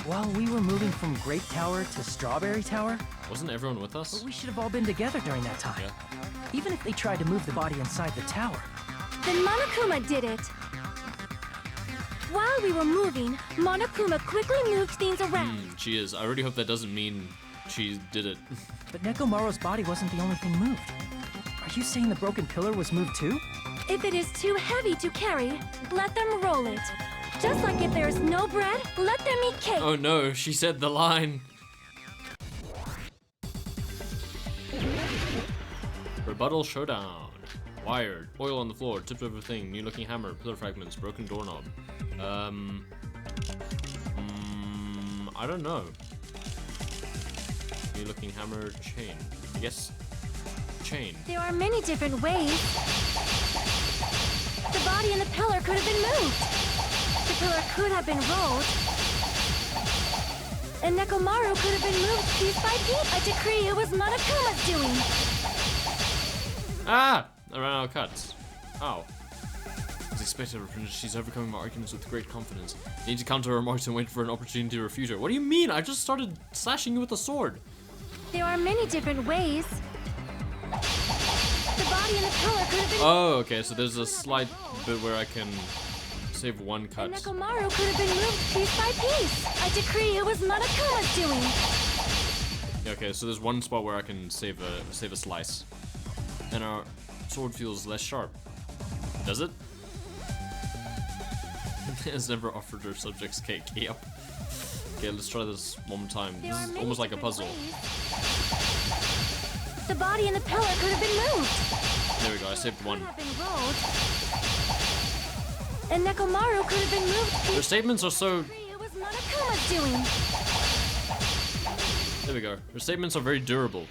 H: While we were moving from Grape Tower to Strawberry Tower,
A: Wasn't everyone with us?
H: but we should have all been together during that time.
A: Yeah.
H: Even if they tried to move the body inside the tower.
E: Then Monokuma did it. While we were moving, Monokuma quickly moved things around.
A: She is. I really hope that doesn't mean she did it.
H: But Nekomaru's body wasn't the only thing moved. Are you saying the broken pillar was moved too?
E: If it is too heavy to carry, let them roll it. Just like if there is no bread, let them eat cake.
A: Oh no, she said the line. Rebuttal showdown. Wired. Oil on the floor. Tipped over thing. New looking hammer. Pillar fragments. Broken doorknob. I don't know. New looking hammer. Chain. I guess. Chain.
E: There are many different ways. The body and the pillar could have been moved. The pillar could have been rolled. And Nekomaru could have been moved piece by piece. I decree it was Monokuma's doing.
A: Ah! I ran out of cuts. Ow. As expected, she's overcoming my arguments with great confidence. Need to counter her remarks and wait for an opportunity to refute her. What do you mean? I just started slashing you with a sword.
E: There are many different ways. The body and the pillar could have been.
A: Oh, okay. So there's a slight bit where I can save one cut.
E: And Nekomaru could have been moved piece by piece. I decree it was Monokuma's doing.
A: Yeah, okay, so there's one spot where I can save a slice. And our sword feels less sharp. Does it? Has never offered her subjects cake. Yep. Okay, let's try this one more time.
E: There
A: This
E: are
A: is
E: many
A: almost like a
E: different
A: puzzle.
E: ways. The body and the pillar could have been moved.
A: There we go, I saved one.
E: Could have been rolled. And Nekomaru could have been moved.
A: Their statements are so...
E: It was Monokuma's doing.
A: There we go. Her statements are very durable.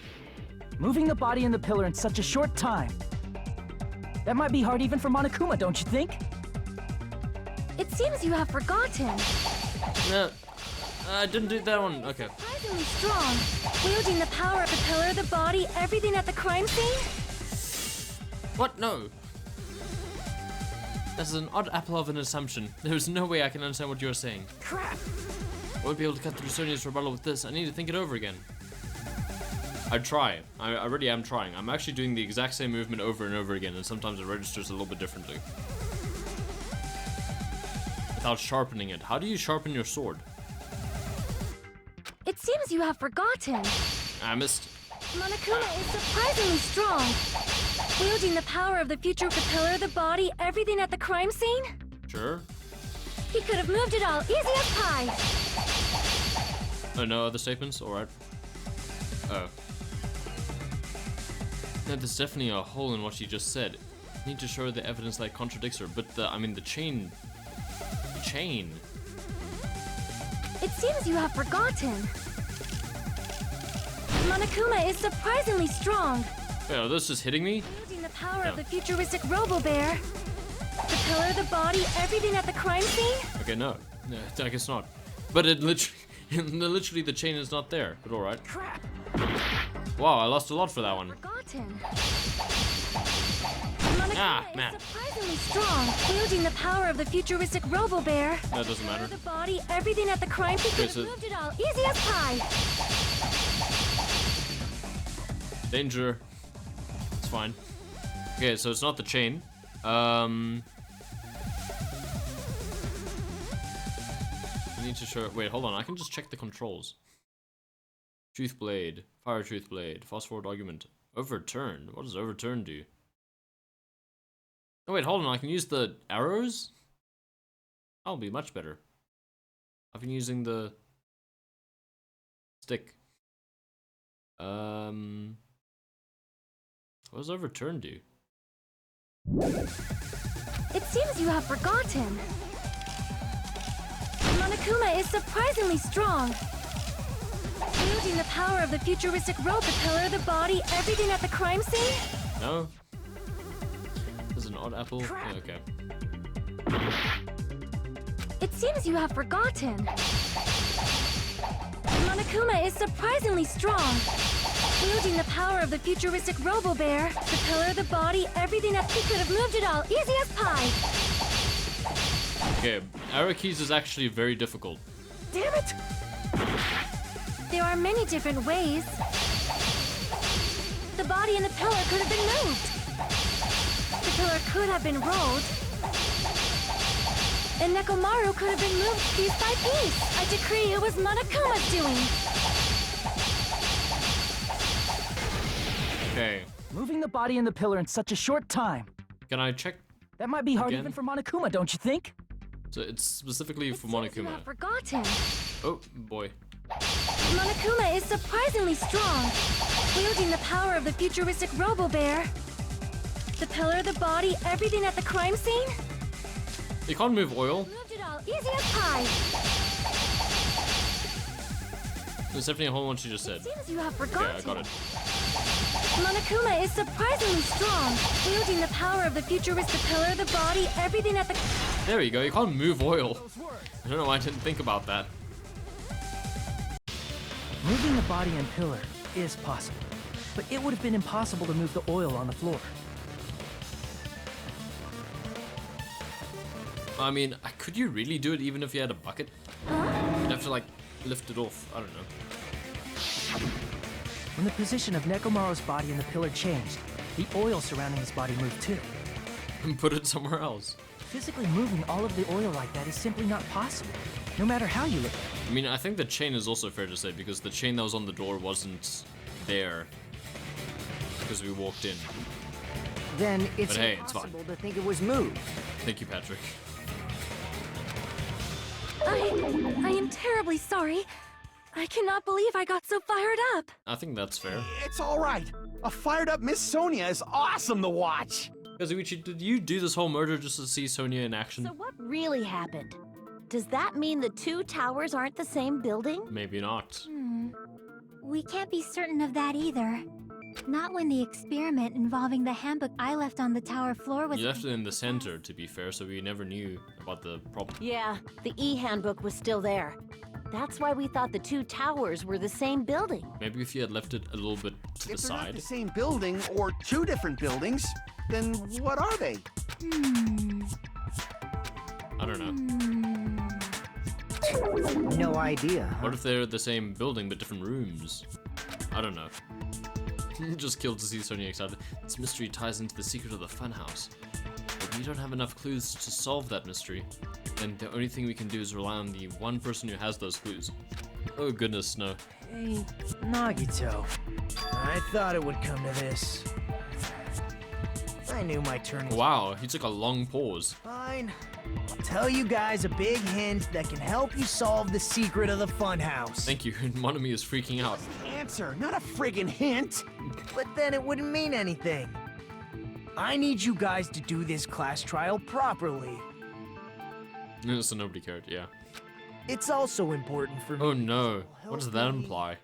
H: Moving the body and the pillar in such a short time. That might be hard even for Monokuma, don't you think?
E: It seems you have forgotten.
A: No, I didn't do that one. Okay.
E: Surprisingly strong. Wielding the power of the pillar, the body, everything at the crime scene?
A: What? No. That's an odd apple of an assumption. There's no way I can understand what you're saying.
J: Crap!
A: I won't be able to cut through Sonia's rebuttal with this. I need to think it over again. I'd try. I really am trying. I'm actually doing the exact same movement over and over again, and sometimes it registers a little bit differently. Without sharpening it. How do you sharpen your sword?
E: It seems you have forgotten.
A: I missed.
E: Monokuma is surprisingly strong. Wielding the power of the future with the pillar, the body, everything at the crime scene?
A: Sure.
E: He could have moved it all, easy as pie.
A: Oh, no other statements? Alright. Oh. No, there's definitely a hole in what she just said. Need to show her the evidence that contradicts her, but I mean, the chain. The chain.
E: It seems you have forgotten. Monokuma is surprisingly strong.
A: Yeah, this is hitting me?
E: Wielding the power of the futuristic Robo-Bear. The pillar, the body, everything at the crime scene?
A: Okay, no. No, I guess not. But it literally the chain is not there, but alright.
J: Crap!
A: Wow, I lost a lot for that one.
E: Forgotten.
A: Ah,
E: Monokuma
A: man.
E: is surprisingly strong. Wielding the power of the futuristic Robo-Bear.
A: That doesn't matter.
E: The body, everything at the crime scene.
A: Okay,
E: Could
A: so-
E: have moved it all, easy as pie.
A: Danger. It's fine. Okay, so it's not the chain. I need to show. Wait, hold on. I can just check the controls. Truth blade, fire truth blade, fast forward argument, overturned. What does overturn do? Oh wait, hold on. I can use the arrows. That'll be much better. I've been using the stick. What does overturn do?
E: It seems you have forgotten. Monokuma is surprisingly strong. Wielding the power of the futuristic rope, the pillar, the body, everything at the crime scene?
A: No. There's an odd apple. Yeah, okay.
E: It seems you have forgotten. Monokuma is surprisingly strong. Wielding the power of the futuristic Robo-Bear, the pillar, the body, everything at he could have moved it all, easy as pie.
A: Okay, arrow keys is actually very difficult.
J: Damn it!
E: There are many different ways. The body and the pillar could have been moved. The pillar could have been rolled. And Nekomaru could have been moved piece by piece. I decree it was Monokuma's doing.
A: Okay,
H: Moving the body and the pillar in such a short time.
A: can I check?
H: That might be hard
A: Again?
H: even for Monokuma, don't you think?
A: So it's specifically for
E: It seems you
A: Monokuma.
E: have forgotten.
A: Oh boy.
E: Monokuma is surprisingly strong. Wielding the power of the futuristic Robo-Bear. The pillar, the body, everything at the crime scene?
A: You can't move oil.
E: Moved it all, easy as pie.
A: There's definitely a whole bunch you just said.
E: Seems you have
A: Okay,
E: forgotten.
A: I got it.
E: Monokuma is surprisingly strong. Wielding the power of the futuristic pillar, the body, everything at the...
A: There you go. You can't move oil. I don't know why I didn't think about that.
H: Moving the body and pillar is possible, but it would have been impossible to move the oil on the floor.
A: I mean, could you really do it even if you had a bucket? You'd have to like lift it off. I don't know.
H: When the position of Nekomaru's body and the pillar changed, the oil surrounding his body moved too.
A: And put it somewhere else.
H: Physically moving all of the oil like that is simply not possible, no matter how you look at it.
A: I mean, I think the chain is also fair to say because the chain that was on the door wasn't there because we walked in.
F: Then it's
A: But hey, it's fine.
F: impossible to think it was moved.
A: Thank you, Patrick.
E: I am terribly sorry. I cannot believe I got so fired up.
A: I think that's fair.
G: It's all right. A fired up Miss Sonia is awesome to watch.
A: Kazuichi, did you do this whole murder just to see Sonia in action?
D: So what really happened? Does that mean the two towers aren't the same building?
A: Maybe not.
C: We can't be certain of that either. Not when the experiment involving the handbook I left on the tower floor was...
A: You left it in the center, to be fair, so we never knew about the problem.
D: Yeah, the E-handbook was still there. That's why we thought the two towers were the same building.
A: Maybe if you had left it a little bit to the
G: If they're not
A: side.
G: the same building or two different buildings, then what are they?
A: I don't know.
F: No idea.
A: What if they're the same building but different rooms? I don't know. Just killed to see Sonia excited. This mystery ties into the secret of the funhouse. But we don't have enough clues to solve that mystery. Then the only thing we can do is rely on the one person who has those clues. Oh goodness, no.
J: Hey, Nagito. I thought it would come to this. I knew my turn was...
A: Wow, he took a long pause.
J: Fine. I'll tell you guys a big hint that can help you solve the secret of the funhouse.
A: Thank you, Monomi is freaking out.
G: Answer, not a friggin' hint.
J: But then it wouldn't mean anything. I need you guys to do this class trial properly.
A: So nobody cared, yeah.
J: It's also important for me.
A: Oh no, what does that imply?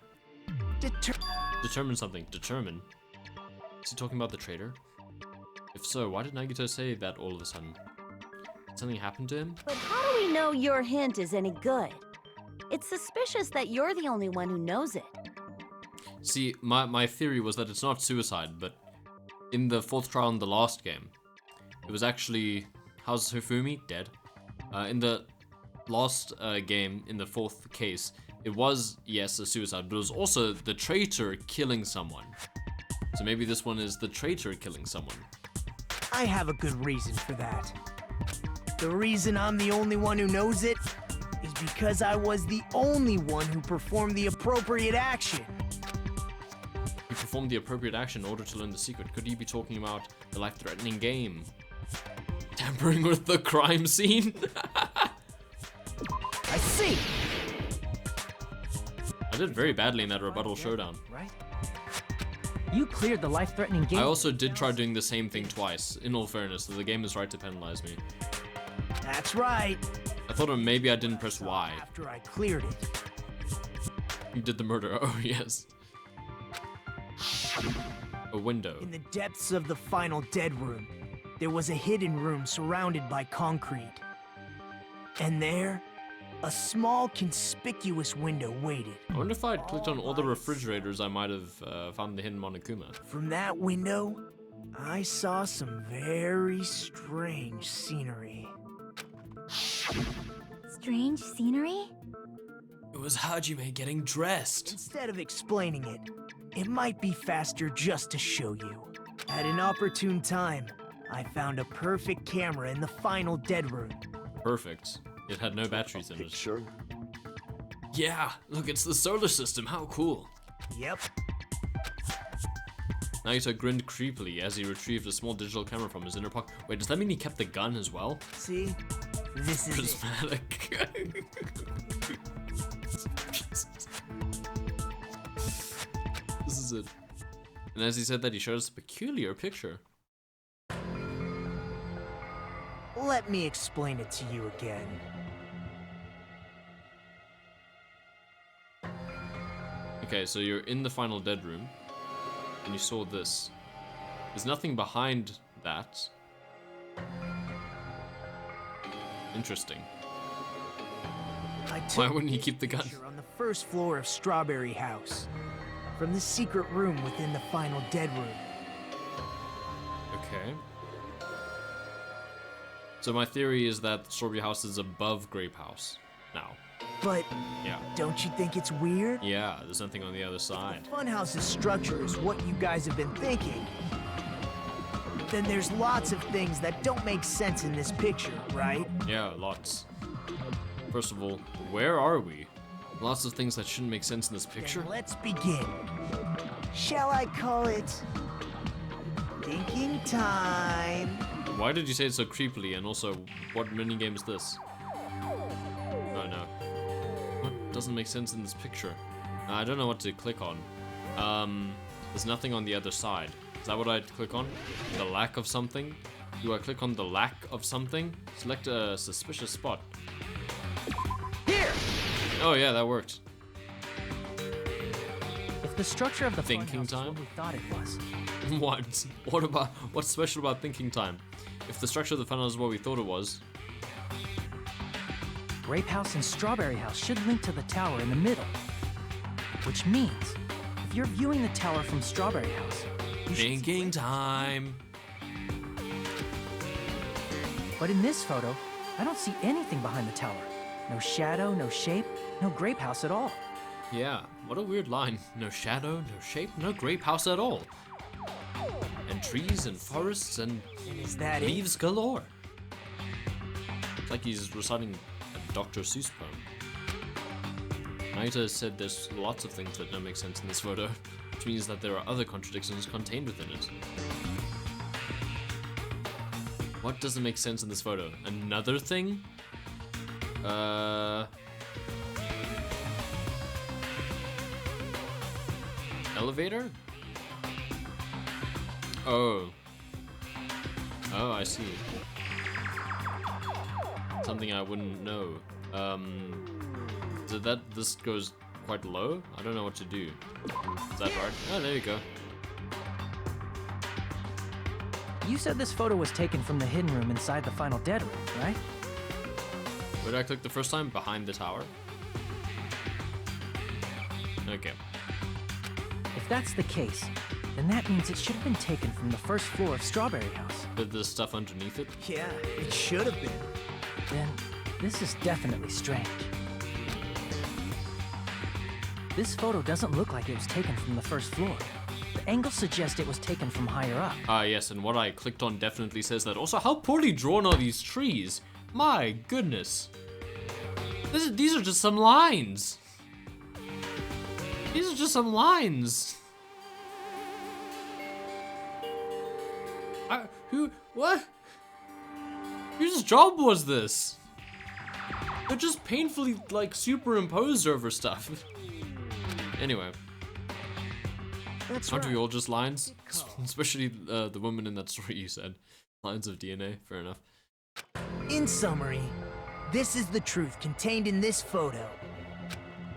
J: Deter
A: Determine something. Determine? Is he talking about the traitor? If so, why did Nagito say that all of a sudden? Did something happen to him?
D: But how do we know your hint is any good? It's suspicious that you're the only one who knows it.
A: See, my theory was that it's not suicide, but in the fourth trial in the last game, it was actually... How's Hifumi? Dead. In the last game, in the fourth case, it was, yes, a suicide, but it was also the traitor killing someone. So maybe this one is the traitor killing someone.
J: I have a good reason for that. The reason I'm the only one who knows it is because I was the only one who performed the appropriate action.
A: You performed the appropriate action in order to learn the secret. Could you be talking about the life-threatening game? Tampering with the crime scene?
J: I see.
A: I did very badly in that rebuttal showdown.
J: Right?
H: You cleared the life-threatening game.
A: I also did try doing the same thing twice, in all fairness, so the game is right to penalize me.
J: That's right.
A: I thought maybe I didn't press Y.
J: After I cleared it.
A: You did the murder, oh yes. A window.
J: In the depths of the final dead room, there was a hidden room surrounded by concrete. And there, a small conspicuous window waited.
A: I wonder if I'd clicked on all the refrigerators, I might have found the hidden Monokuma.
J: From that window, I saw some very strange scenery.
C: Strange scenery?
A: It was Hajime getting dressed.
J: Instead of explaining it, it might be faster just to show you. At an opportune time, I found a perfect camera in the final dead room.
A: Perfect. It had no batteries in it.
I: Sure.
A: Yeah, look, it's the solar system. How cool.
J: Yep.
A: Nagito grinned creepily as he retrieved a small digital camera from his inner pocket. Wait, does that mean he kept the gun as well?
J: See? This is it.
A: Prismatic. This is it. And as he said that, he showed us a peculiar picture.
J: Let me explain it to you again.
A: Okay, so you're in the final dead room, and you saw this. There's nothing behind that. Interesting. Why wouldn't he keep the gun?
J: On the first floor of Strawberry House, from the secret room within the final dead room.
A: Okay. So my theory is that Strawberry House is above Grape House now.
J: But
A: Yeah.
J: don't you think it's weird?
A: Yeah, there's nothing on the other side.
J: Funhouse's structure is what you guys have been thinking. Then there's lots of things that don't make sense in this picture, right?
A: Yeah, lots. First of all, where are we? Lots of things that shouldn't make sense in this picture.
J: Then let's begin. Shall I call it thinking time?
A: Why did you say it so creepily? And also, what minigame is this? Oh no. What doesn't make sense in this picture? I don't know what to click on. There's nothing on the other side. Is that what I'd click on? The lack of something? Do I click on the lack of something? Select a suspicious spot.
J: Here!
A: Oh yeah, that worked.
H: If The structure of the
A: Thinking
H: funhouse is
A: time?
H: what we thought it was.
A: What? What's special about thinking time? If the structure of the funhouse is what we thought it was.
H: Grape House and Strawberry House should link to the tower in the middle. Which means, if you're viewing the tower from Strawberry House, you should
A: Thinking time.
H: But in this photo, I don't see anything behind the tower. No shadow, no shape, no Grape House at all.
A: Yeah, what a weird line. No shadow, no shape, no grape house at all. And trees and forests and
J: Is that it?
A: leaves galore. It's like he's reciting a Dr. Seuss poem. Nagito said there's lots of things that don't make sense in this photo, which means that there are other contradictions contained within it. What doesn't make sense in this photo? Another thing? Elevator? Oh. Oh, I see. Something I wouldn't know. So this goes quite low? I don't know what to do. Is that right? Oh, there you go.
H: You said this photo was taken from the hidden room inside the final dead room, right?
A: Where did I click the first time? Behind the tower? Okay.
H: If that's the case, then that means it should have been taken from the first floor of Strawberry House.
A: With the stuff underneath it?
J: Yeah, it should have been.
H: Then, this is definitely strange. This photo doesn't look like it was taken from the first floor. The angles suggest it was taken from higher up.
A: Ah, yes, and what I clicked on definitely says that. Also, how poorly drawn are these trees? My goodness. These are just some lines. These are just some lines. What? Whose job was this? They're just painfully, like, superimposed over stuff. Anyway.
J: That's
A: Aren't
J: right.
A: we all just lines? Especially the woman in that story you said. Lines of DNA, fair enough.
J: In summary, this is the truth contained in this photo.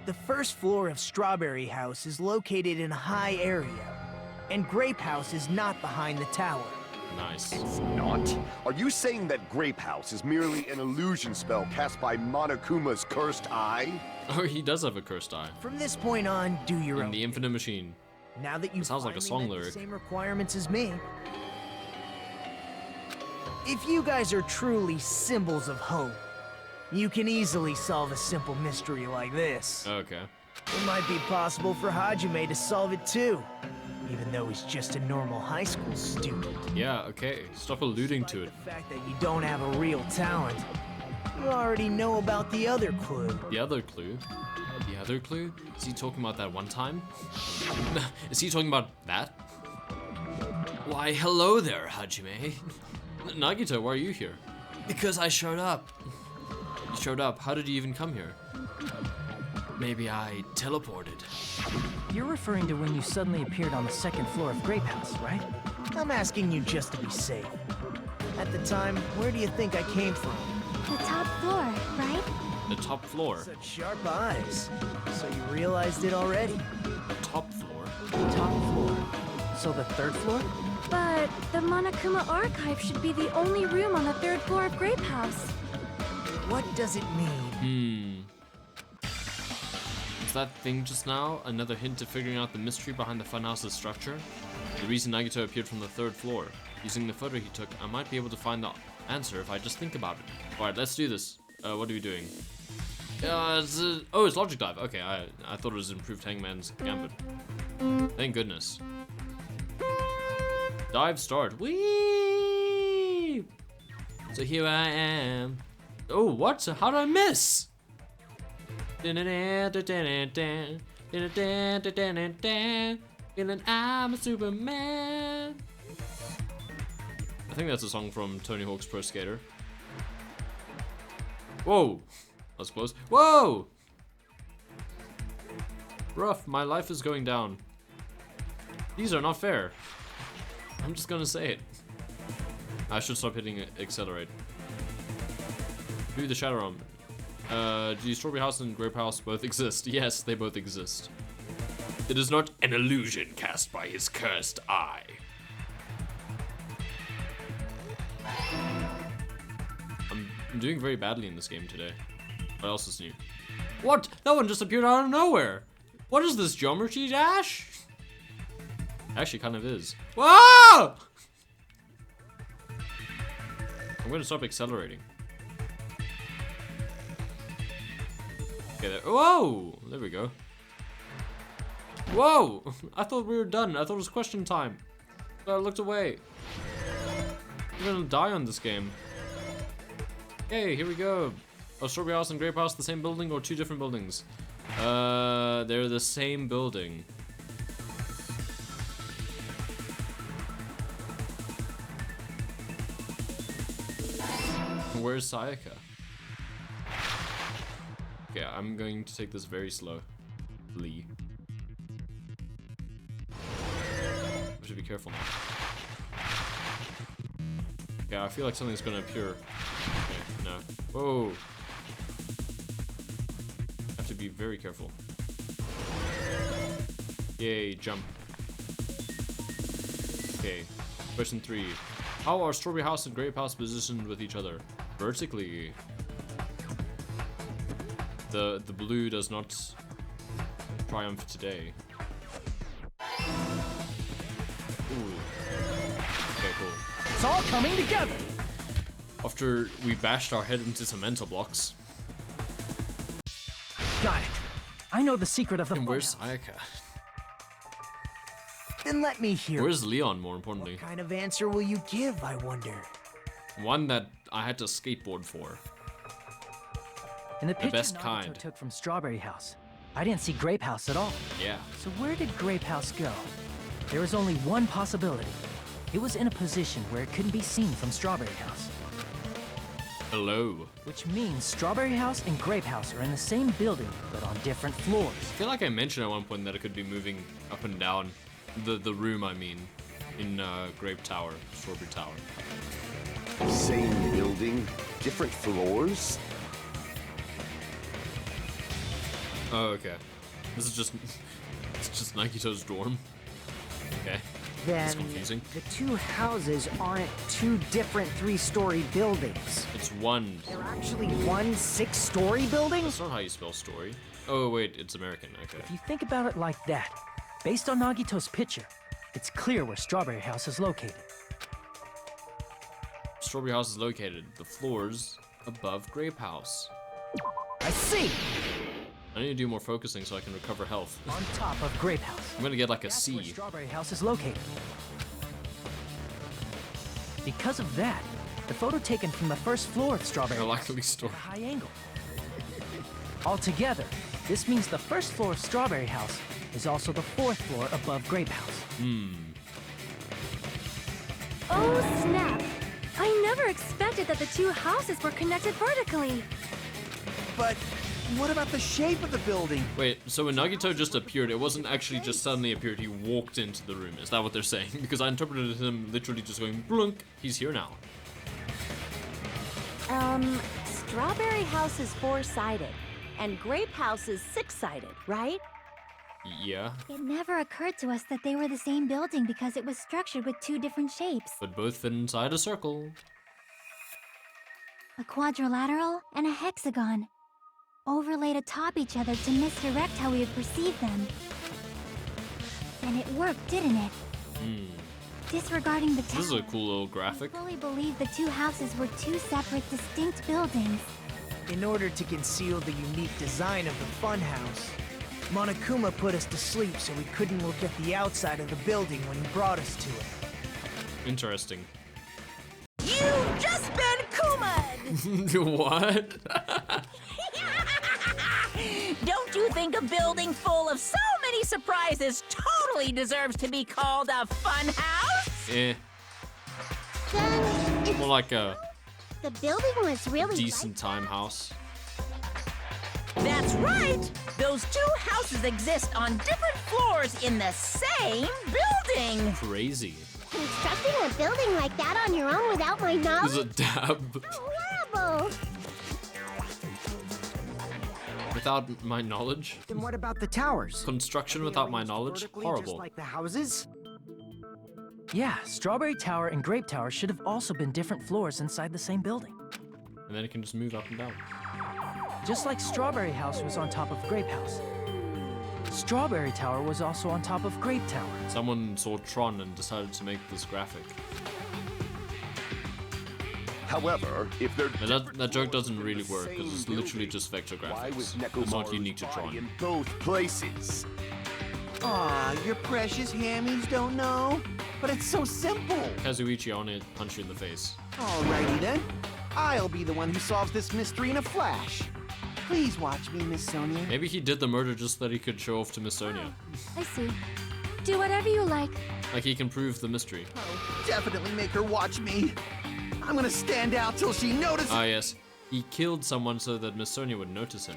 J: The first floor of Strawberry House is located in a high area, and Grape House is not behind the tower.
A: Nice.
I: It's not? Are you saying that Grape House is merely an illusion spell cast by Monokuma's cursed eye?
A: Oh, he does have a cursed eye.
J: From this point on, do your
A: In
J: own.
A: the Infinite Machine.
J: Now that you
A: Sounds like a song
J: met
A: lyric.
J: the same requirements as me. If you guys are truly symbols of hope, you can easily solve a simple mystery like this.
A: Okay.
J: It might be possible for Hajime to solve it too, even though he's just a normal high school student.
A: Yeah, okay. Stop alluding to it.
J: The fact that you don't have a real talent, you already know about the other clue.
A: The other clue? The other clue? Is he talking about that one time? Is he talking about that? Why, hello there, Hajime. Nagito, why are you here? Because I showed up. You showed up. How did you even come here? Maybe I teleported.
H: You're referring to when you suddenly appeared on the second floor of Grape House, right?
J: I'm asking you just to be safe. At the time, where do you think I came from?
C: The top floor, right?
A: The top floor.
J: Such sharp eyes. So you realized it already.
A: The top floor?
H: Top floor. So the third floor?
E: But the Monokuma archive should be the only room on the third floor of Grape House.
J: What does it mean?
A: Is that thing just now another hint to figuring out the mystery behind the funhouse's structure? The reason Nagito appeared from the third floor. Using the photo he took, I might be able to find the answer if I just think about it. Alright, let's do this. What are we doing? It's Logic Dive. Okay, I thought it was Improved Hangman's Gambit. Thank goodness. Dive start. Whee! So here I am. Oh, what? How did I miss? Feeling I'm a Superman. I think that's a song from Tony Hawk's Pro Skater. Whoa! That's close. Whoa! Rough, my life is going down. These are not fair. I'm just gonna say it. I should stop hitting accelerate. Do the Shadow Realm. Do Strawberry House and Grape House both exist? Yes, they both exist. It is not an illusion cast by his cursed eye. I'm doing very badly in this game today. What else is new? What? That one just appeared out of nowhere. What is this, Geometry Dash? Actually, kind of is. Whoa! I'm gonna stop accelerating. Okay, there. Whoa! There we go. Whoa! I thought we were done. I thought it was question time. But I looked away. I'm gonna die on this game. Okay, here we go. Oh, Strawberry House and Grape House, the same building or two different buildings? They're the same building. Where's Sayaka? Okay, I'm going to take this very slow. Lee. I should be careful now. Yeah, I feel like something's gonna appear. Okay, no. Whoa. Have to be very careful. Yay, jump. Okay, question 3. How are Strawberry House and Grape House positioned with each other? Vertically. The blue does not triumph today. Ooh. Okay, cool.
H: It's all coming together.
A: After we bashed our head into some mental blocks.
H: Got it. I know the secret of the.
A: And where's Sayaka?
J: Then let me hear.
A: Where's Leon, more importantly?
J: What kind of answer will you give, I wonder?
A: One that I had to skateboard for.
H: In the picture
A: best
H: Nagito
A: kind.
H: took from Strawberry House, I didn't see Grape House at all.
A: Yeah.
H: So where did Grape House go? There was only one possibility. It was in a position where it couldn't be seen from Strawberry House.
A: Hello.
H: Which means Strawberry House and Grape House are in the same building, but on different floors.
A: I feel like I mentioned at one point that it could be moving up and down. The room, I mean, in Grape Tower, Strawberry Tower.
I: Same building, different floors?
A: Oh, okay. This is just, it's just Nagito's dorm. Okay. It's
J: Then
A: confusing.
J: the two houses aren't two different 3-story buildings.
A: It's one.
J: They're actually one 6-story building?
A: That's not how you spell story. Oh, wait, it's American. Okay.
H: If you think about it like that, based on Nagito's picture, it's clear where Strawberry House is located.
A: Strawberry House is located. The floors above Grape House.
H: I see!
A: I need to do more focusing so I can recover health.
H: On top of Grape House.
A: I'm gonna get like a
H: That's where
A: C.
H: Strawberry House is located. Because of that, the photo taken from the first floor of Strawberry
A: A
H: House
A: likely
H: is
A: story.
H: at a high angle. Altogether, this means the first floor of Strawberry House is also the 4th floor above Grape House.
E: Oh, snap! I never expected that the two houses were connected vertically.
G: But what about the shape of the building?
A: Wait, so when Nagito just appeared, it wasn't actually just suddenly appeared, he walked into the room. Is that what they're saying? Because I interpreted him literally just going, blunk, he's here now.
D: Strawberry House is 4-sided, and Grape House is 6-sided, right?
A: Yeah,
C: It never occurred to us that they were the same building because it was structured with two different shapes.
A: but both fit inside a circle.
C: A quadrilateral and a hexagon. Overlaid atop each other to misdirect how we would perceive them. And it worked, didn't it? Disregarding the tower,
A: This is a cool little graphic.
C: we fully believed the two houses were two separate, distinct buildings.
J: In order to conceal the unique design of the funhouse, Monokuma put us to sleep so we couldn't look at the outside of the building when he brought us to it.
A: Interesting.
B: You've just been Kuma'd!
A: What?
B: Don't you think a building full of so many surprises totally deserves to be called a fun house?
A: Eh,
C: Then,
A: more like a
C: the building was really
A: decent time house.
B: That's right! Those two houses exist on different floors in the same building!
A: Crazy.
C: Constructing a building like that on your own without my
A: This is
C: knowledge?
A: a dab.
C: Horrible!
A: Without my knowledge?
F: Then what about the towers?
A: Construction
F: Are they
A: without my
F: arranged
A: knowledge?
F: vertically,
A: Horrible.
F: Just like the houses?
H: Yeah, Strawberry Tower and Grape Tower should have also been different floors inside the same building.
A: And then it can just move up and down.
H: Just like Strawberry House was on top of Grape House. Strawberry Tower was also on top of Grape Tower.
A: Someone saw Tron and decided to make this graphic.
I: However, if they're
A: That joke doesn't really work because it's literally just vector
I: why was
A: graphics. It's not
I: Nekomaru's
A: unique to
I: body
A: Tron.
I: in both places?
G: Aw, your precious hammies don't know? But it's so simple.
A: Kazuichi, I want to punch you in the face.
G: Alrighty then. I'll be the one who solves this mystery in a flash. Please watch me, Miss Sonia.
A: Maybe he did the murder just so that he could show off to Miss Sonia.
C: I see. Do whatever you like.
A: Like he can prove the mystery.
G: Definitely make her watch me. I'm gonna stand out till she notices.
A: Ah yes, he killed someone so that Miss Sonia would notice him.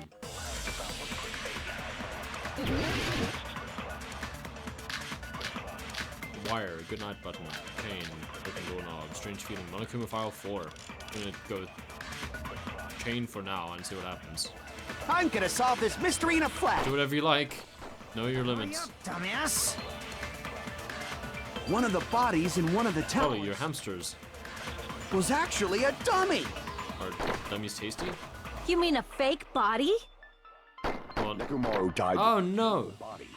A: Wire, goodnight button, chain, open doorknob, strange feeling, Monokuma file 4. I'm gonna go with chain for now and see what happens.
G: I'm gonna solve this mystery in a flash.
A: Do whatever you like. Know your
F: Hurry
A: limits.
F: up, dumbass!
G: One of the bodies in one of the
A: Probably
G: towers
A: your hamsters.
G: was actually a dummy.
A: Are dummies tasty?
D: You mean a fake body?
A: Well,
I: Nekomaru died
A: oh
I: with
A: no!
I: a body.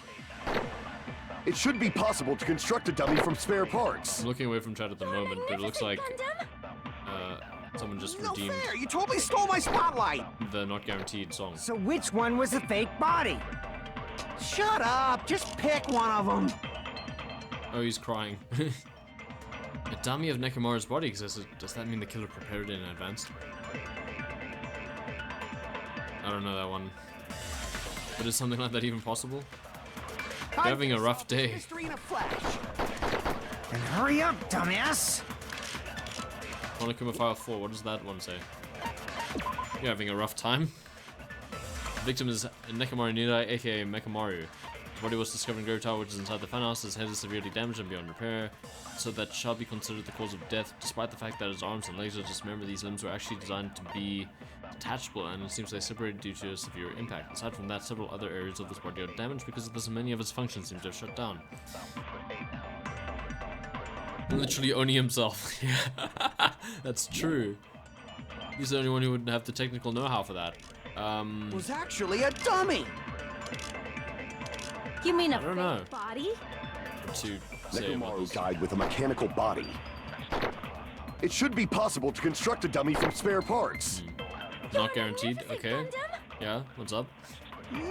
I: It should be possible to construct a dummy from spare parts.
A: I'm looking away from chat at the moment, but it looks like someone just
G: No
A: redeemed
G: fair! You totally stole my spotlight.
A: the not guaranteed song.
F: So which one was the fake body?
G: Shut up! Just pick one of them.
A: Oh, he's crying. A dummy of Nekomaru's body existed. Does that mean the killer prepared it in advance? I don't know that one. But is something like that even possible? You're having a rough day.
G: Mystery in a flash.
F: Then hurry up, dumbass!
A: Monokuma File 4, what does that one say? You're having a rough time? The victim is Nekomaru Nidai, aka Mekamaru. His body was discovered in Grape Tower, which is inside the funhouse. His head is severely damaged and beyond repair, so that shall be considered the cause of death, despite the fact that his arms and legs are dismembered. These limbs were actually designed to be detachable, and it seems they separated due to a severe impact. Aside from that, several other areas of this body are damaged because of this, and many of its functions seem to have shut down. Literally only himself. Yeah, that's true. He's the only one who would have the technical know-how for that.
G: Was actually a dummy.
D: You mean a
A: I don't
D: fake
A: know.
D: body?
A: To say about
I: Nekomaru
A: this.
I: died with a mechanical body. It should be possible to construct a dummy from spare parts.
A: Not guaranteed. Okay. Yeah. What's up?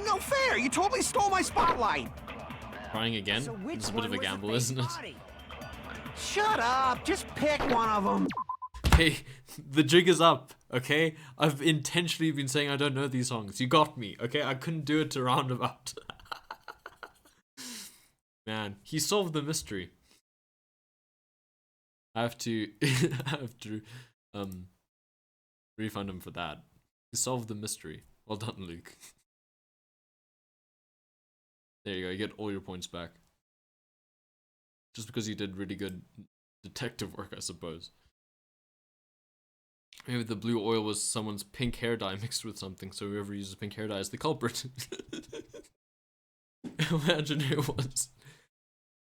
G: No fair! You totally stole my spotlight.
A: Crying again?
F: So which
A: It's a bit
F: one
A: of a
F: was the
A: gamble,
F: fake
A: isn't it?
F: body?
G: Shut up! Just pick one of them.
A: Hey, the jig is up. Okay. I've intentionally been saying I don't know these songs. You got me. Okay. I couldn't do it to roundabout. Man, he solved the mystery. I have to refund him for that. He solved the mystery. Well done, Luke. There you go, you get all your points back. Just because you did really good detective work, I suppose. Maybe the blue oil was someone's pink hair dye mixed with something, so whoever uses pink hair dye is the culprit. Imagine it was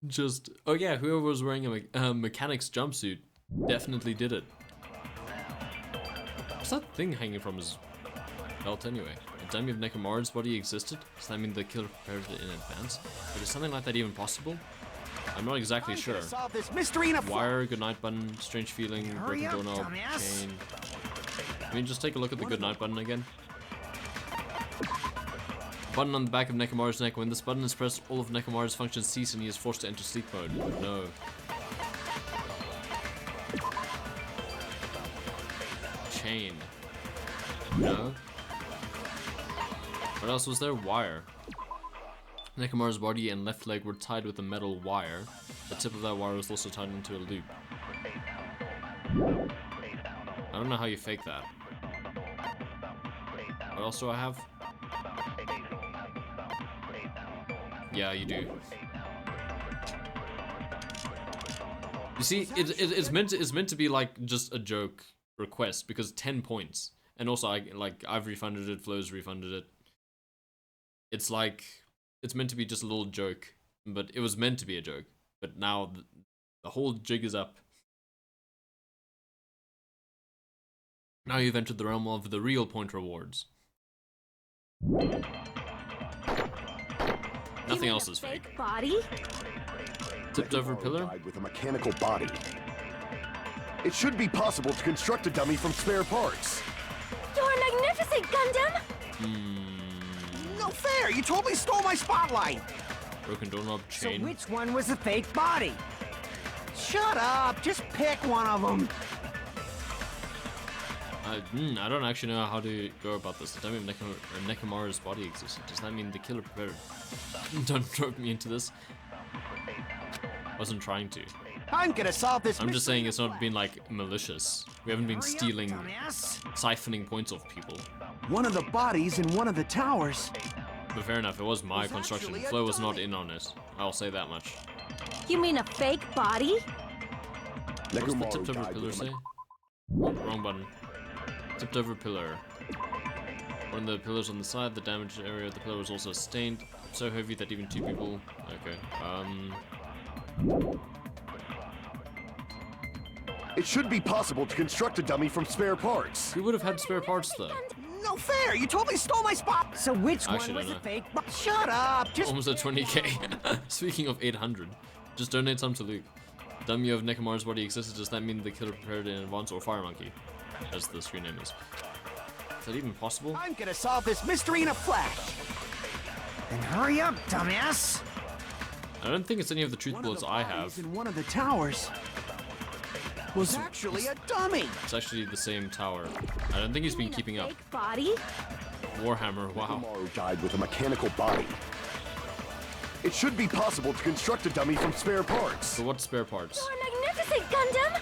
A: just, oh yeah, whoever was wearing a mechanic's jumpsuit definitely did it. What's that thing hanging from his belt anyway? A dummy of Nekomaru's body existed? Does that mean the killer prepared it in advance? But is something like that even possible? I'm not exactly sure.
G: Solve this mystery in a
A: Wire, goodnight button, strange feeling,
F: Hurry
A: broken
F: up,
A: doorknob,
F: dumbass.
A: chain. I mean, just take a look at the goodnight button again. Button on the back of Nekomaru's neck. When this button is pressed, all of Nekomaru's functions cease and he is forced to enter sleep mode. No. Chain. No. What else was there? Wire. Nekomaru's body and left leg were tied with a metal wire. The tip of that wire was also tied into a loop. I don't know how you fake that. What else do I have? Yeah, you do. You see, it's meant to be like just a joke request because 10 points, and also I've refunded it. Flo's refunded it. it's like it's meant to be just a little joke, but it was meant to be a joke. But now the whole jig is up. Now you've entered the realm of the real point rewards. Nothing else is fake.
D: Body?
A: Tipped over pillar?
I: Died with a mechanical body. It should be possible to construct a dummy from spare parts.
E: You're magnificent, Gundam!
F: No fair! You totally stole my spotlight!
A: Broken doorknob chain.
F: So which one was the fake body? Shut up! Just pick one of them!
A: I don't actually know how to go about this. The dummy of Nekomaru's body existed. Does that mean the killer prepared? Don't throw me into this. Wasn't trying to.
F: I'm gonna solve this.
A: I'm just saying it's not been like malicious. We haven't been stealing, siphoning points off people.
G: One of the bodies in one of the towers.
A: But fair enough, it was my construction. Flo was not in on it. I'll say that much.
D: You mean a fake body?
A: What's the tipped over pillar say? Wrong button. Tipped over pillar. One of the pillars on the side, the damaged area of the pillar was also stained. So heavy that even 2 people... Okay,
I: It should be possible to construct a dummy from spare parts.
A: We would have had spare parts though.
F: No fair! You totally stole my spot! So which one was the fake body? Shut up! Just
A: almost at 20k. Speaking of 800, just donate some to Luke. Dummy of Nekomaru's body existed. Does that mean the killer prepared in advance, or Fire Monkey, as the screen name is? Is that even possible?
F: I'm gonna solve this mystery in a flash. And hurry up, dumbass!
A: I don't think it's any of the truth bullets I have.
G: In one of the towers was actually a dummy.
A: It's actually the same tower. I don't think he's been keeping up.
D: Fake body?
A: Warhammer, wow.
I: Nekomaru died with a mechanical body. It should be possible to construct a dummy from spare parts.
A: So what spare parts?
E: You're magnificent, Gundam!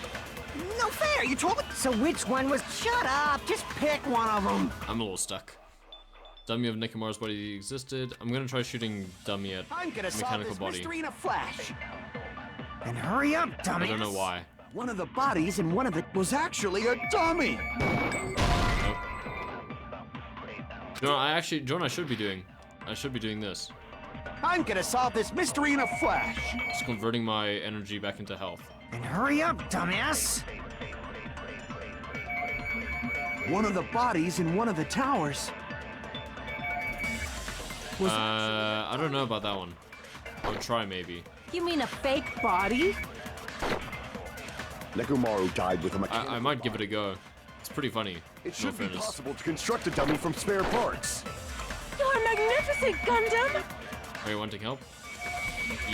F: No fair! You told me. So which one was? Shut up! Just pick one of them.
A: I'm a little stuck. Dummy of Nekomaru's body existed. I'm gonna try shooting dummy at mechanical body.
F: Mystery in a flash. And hurry up, dumbass!
A: I don't know why.
G: One of the bodies in one of the was actually a dummy.
A: Nope. John, I should be doing. I should be doing this.
F: I'm gonna solve this mystery in a flash.
A: Just converting my energy back into health.
F: And hurry up, dumbass!
G: One of the bodies in one of the towers was
A: I don't know about that one. I'll try maybe.
D: You mean a fake body?
I: Nekomaru died with a mechanical
A: I might give it a go. It's pretty funny.
I: It should be possible to construct a dummy from spare parts.
E: You're magnificent, Gundam!
A: Are you wanting help?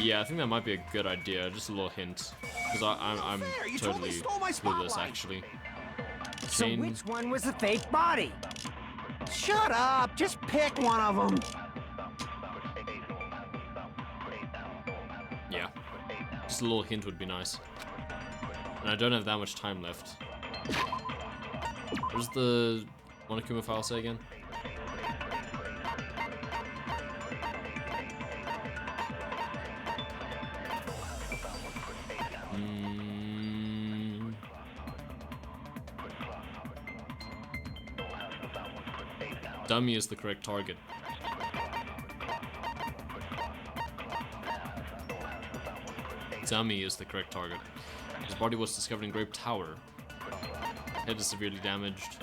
A: Yeah, I think that might be a good idea. Just a little hint. Because I'm totally clueless, actually.
F: So
A: Chain.
F: which one was the fake body? Shut up! Just pick one of them.
A: Yeah. Just a little hint would be nice. And I don't have that much time left. What does the Monokuma file say again? Dummy is the correct target. Dummy is the correct target. His body was discovered in Grape Tower. Head is severely damaged.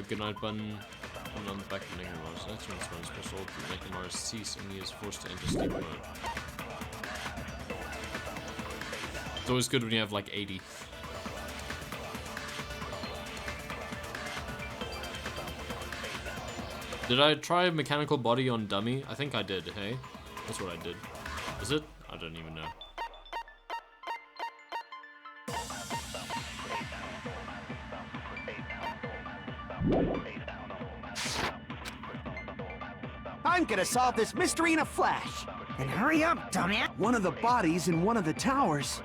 A: Good night button. On the back of Nekomaru's. That's when it's run special. Nekomaru cease and he is forced to enter sleep mode. It's always good when you have like 80. Did I try mechanical body on dummy? I think I did, hey? That's what I did. Is it? I don't even know.
F: I'm gonna solve this mystery in a flash. And hurry up, dumbass!
G: one of the bodies in one of the towers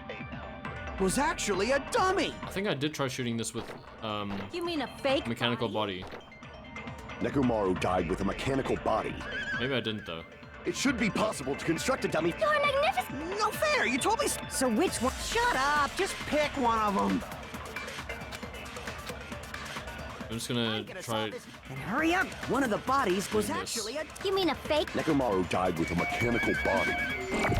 G: was actually a dummy.
A: I think I did try shooting this with
D: You mean a fake
A: mechanical body.
I: Nekomaru died with a mechanical body.
A: Maybe I didn't though.
I: It should be possible to construct a dummy.
E: You're magnificent!
F: No fair, you told me. So which one? Shut up, just pick one of them.
A: I'm just gonna try.
F: And hurry up. One of the bodies was actually a.
E: You mean a fake?
I: Nekomaru died with a mechanical body.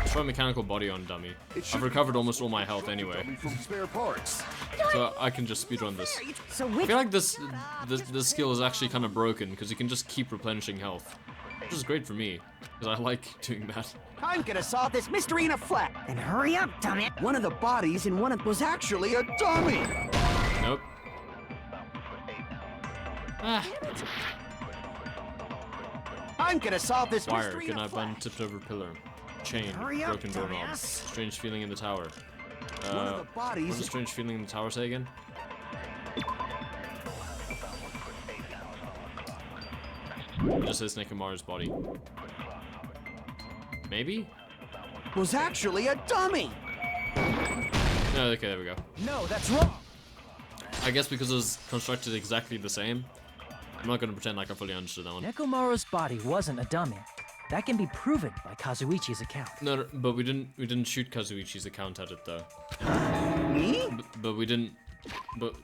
A: Try mechanical body on dummy. I've recovered almost all my health anyway,
I: Dummy from spare parts.
A: so I can just speedrun this.
F: So
A: I
F: which?
A: feel like this skill is actually kind of broken because you can just keep replenishing health, which is great for me because I like doing that.
F: I'm gonna solve this mystery in a flat. And hurry up, dummy. One of the bodies in one of was actually a dummy.
A: Nope. Ah.
F: I'm gonna solve this
A: Wire,
F: mystery in a
A: knife button,
F: flat.
A: tipped over pillar. Chain,
F: Hurry up,
A: broken doorknob.
F: dumbass.
A: Strange feeling in the tower.
F: One of the
A: What
F: bodies.
A: does strange feeling in the tower say again? It just says Nekomaru's body. Maybe?
F: Was actually a dummy.
A: No, okay, there we go.
J: No, that's wrong.
A: I guess because it was constructed exactly the same, I'm not gonna pretend like I fully understood that one.
H: Nekomaru's body wasn't a dummy. That can be proven by Kazuichi's account.
A: No, but we didn't shoot Kazuichi's account at it though.
F: Me?
A: But we didn't. But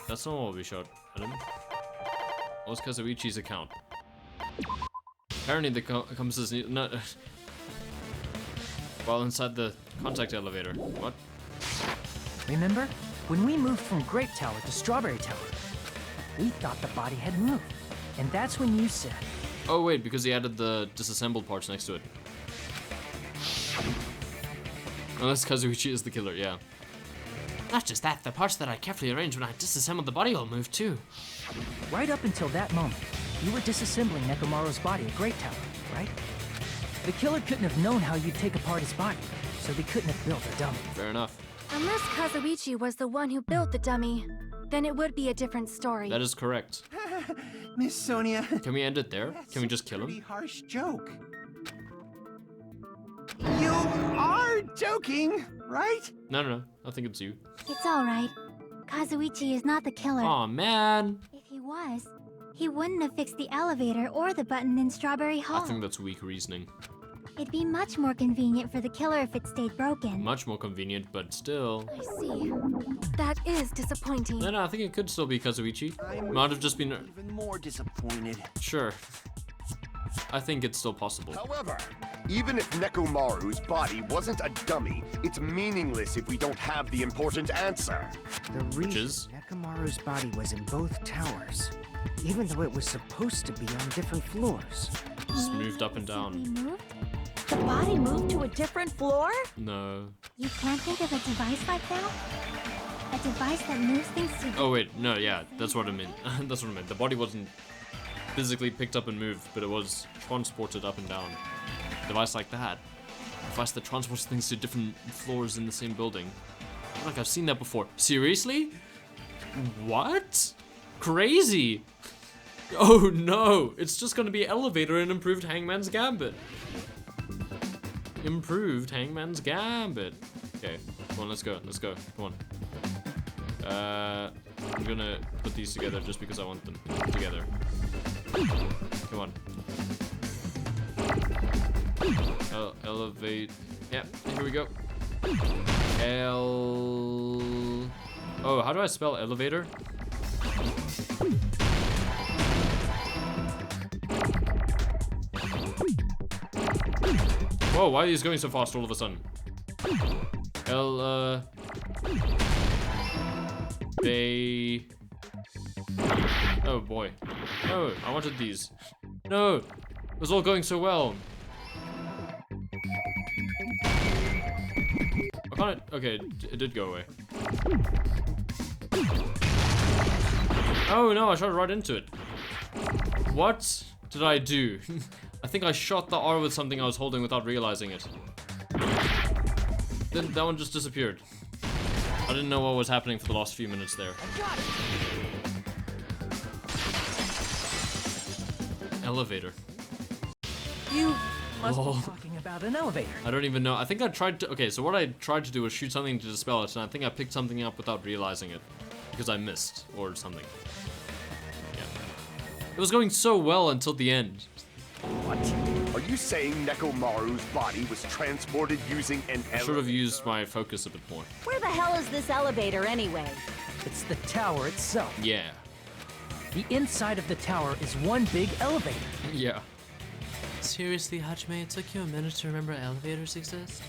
A: that's not what we shot at him. What was Kazuichi's account? Apparently the compasses not. While inside the contact elevator. What?
H: Remember? When we moved from Grape Tower to Strawberry Tower, we thought the body had moved. And that's when you said,
A: Oh wait, because he added the disassembled parts next to it. Unless Kazuichi is the killer, yeah. Not just that, the parts that I carefully arranged when I disassembled the body all moved too.
H: right up until that moment, you were disassembling Nekomaru's body at Grape Tower, right? The killer couldn't have known how you'd take apart his body, so they couldn't have built a dummy.
A: Fair enough.
E: Unless Kazuichi was the one who built the dummy, then it would be a different story.
A: That is correct.
G: Miss Sonia.
A: Can we end it there?
G: That's
A: Can we
G: a
A: just kill
G: pretty
A: him?
G: harsh joke. You are joking, right?
A: No. I think it's you.
C: It's alright. Kazuichi is not the killer.
A: Aw, man.
C: If he was, he wouldn't have fixed the elevator or the button in Strawberry Hall.
A: I think that's weak reasoning.
C: It'd be much more convenient for the killer if it stayed broken.
A: Much more convenient, but still.
E: I see. That is disappointing.
A: No, I think it could still be Kazuichi.
G: I'm
A: Might have just been.
G: even more disappointed.
A: Sure. I think it's still possible.
I: However, even if Nekomaru's body wasn't a dummy, it's meaningless if we don't have the important answer.
F: The reason
A: is?
F: Nekomaru's body was in both towers, even though it was supposed to be on different floors.
A: Just moved up and down.
C: We moved?
B: The body moved to a different floor?
A: No.
C: You can't think of a device like that? A device that moves things to...
A: Oh wait, no, yeah, that's what I meant. That's what I meant. The body wasn't physically picked up and moved, but it was transported up and down. A device like that. A device that transports things to different floors in the same building. I feel like I've seen that before. Seriously? What? Crazy! Oh no! It's just gonna be elevator and improved Hangman's Gambit. Improved Hangman's Gambit. Okay, come on, let's go. Come on. I'm gonna put these together just because I want them together. Come on. Elevate. Yeah, here we go. Oh, how do I spell elevator? Whoa, why are these going so fast all of a sudden? Oh boy. No, I wanted these. No! It was all going so well. I can't. Okay, it did go away. Oh no, I shot right into it. What did I do? I think I shot the R with something I was holding without realizing it. Then that one just disappeared. I didn't know what was happening for the last few minutes there. Elevator.
H: You must
A: Lol.
H: be talking about an elevator.
A: I don't even know. I think I tried to. Okay, so what I tried to do was shoot something to dispel it, and I think I picked something up without realizing it because I missed or something. Yeah. It was going so well until the end.
I: What? Are you saying Nekomaru's body was transported using an
A: I should have used my focus a bit more.
D: Where the hell is this elevator anyway?
H: It's the tower itself.
A: Yeah.
H: The inside of the tower is one big elevator.
A: Yeah. Seriously, Hajime, it took you a minute to remember elevators exist?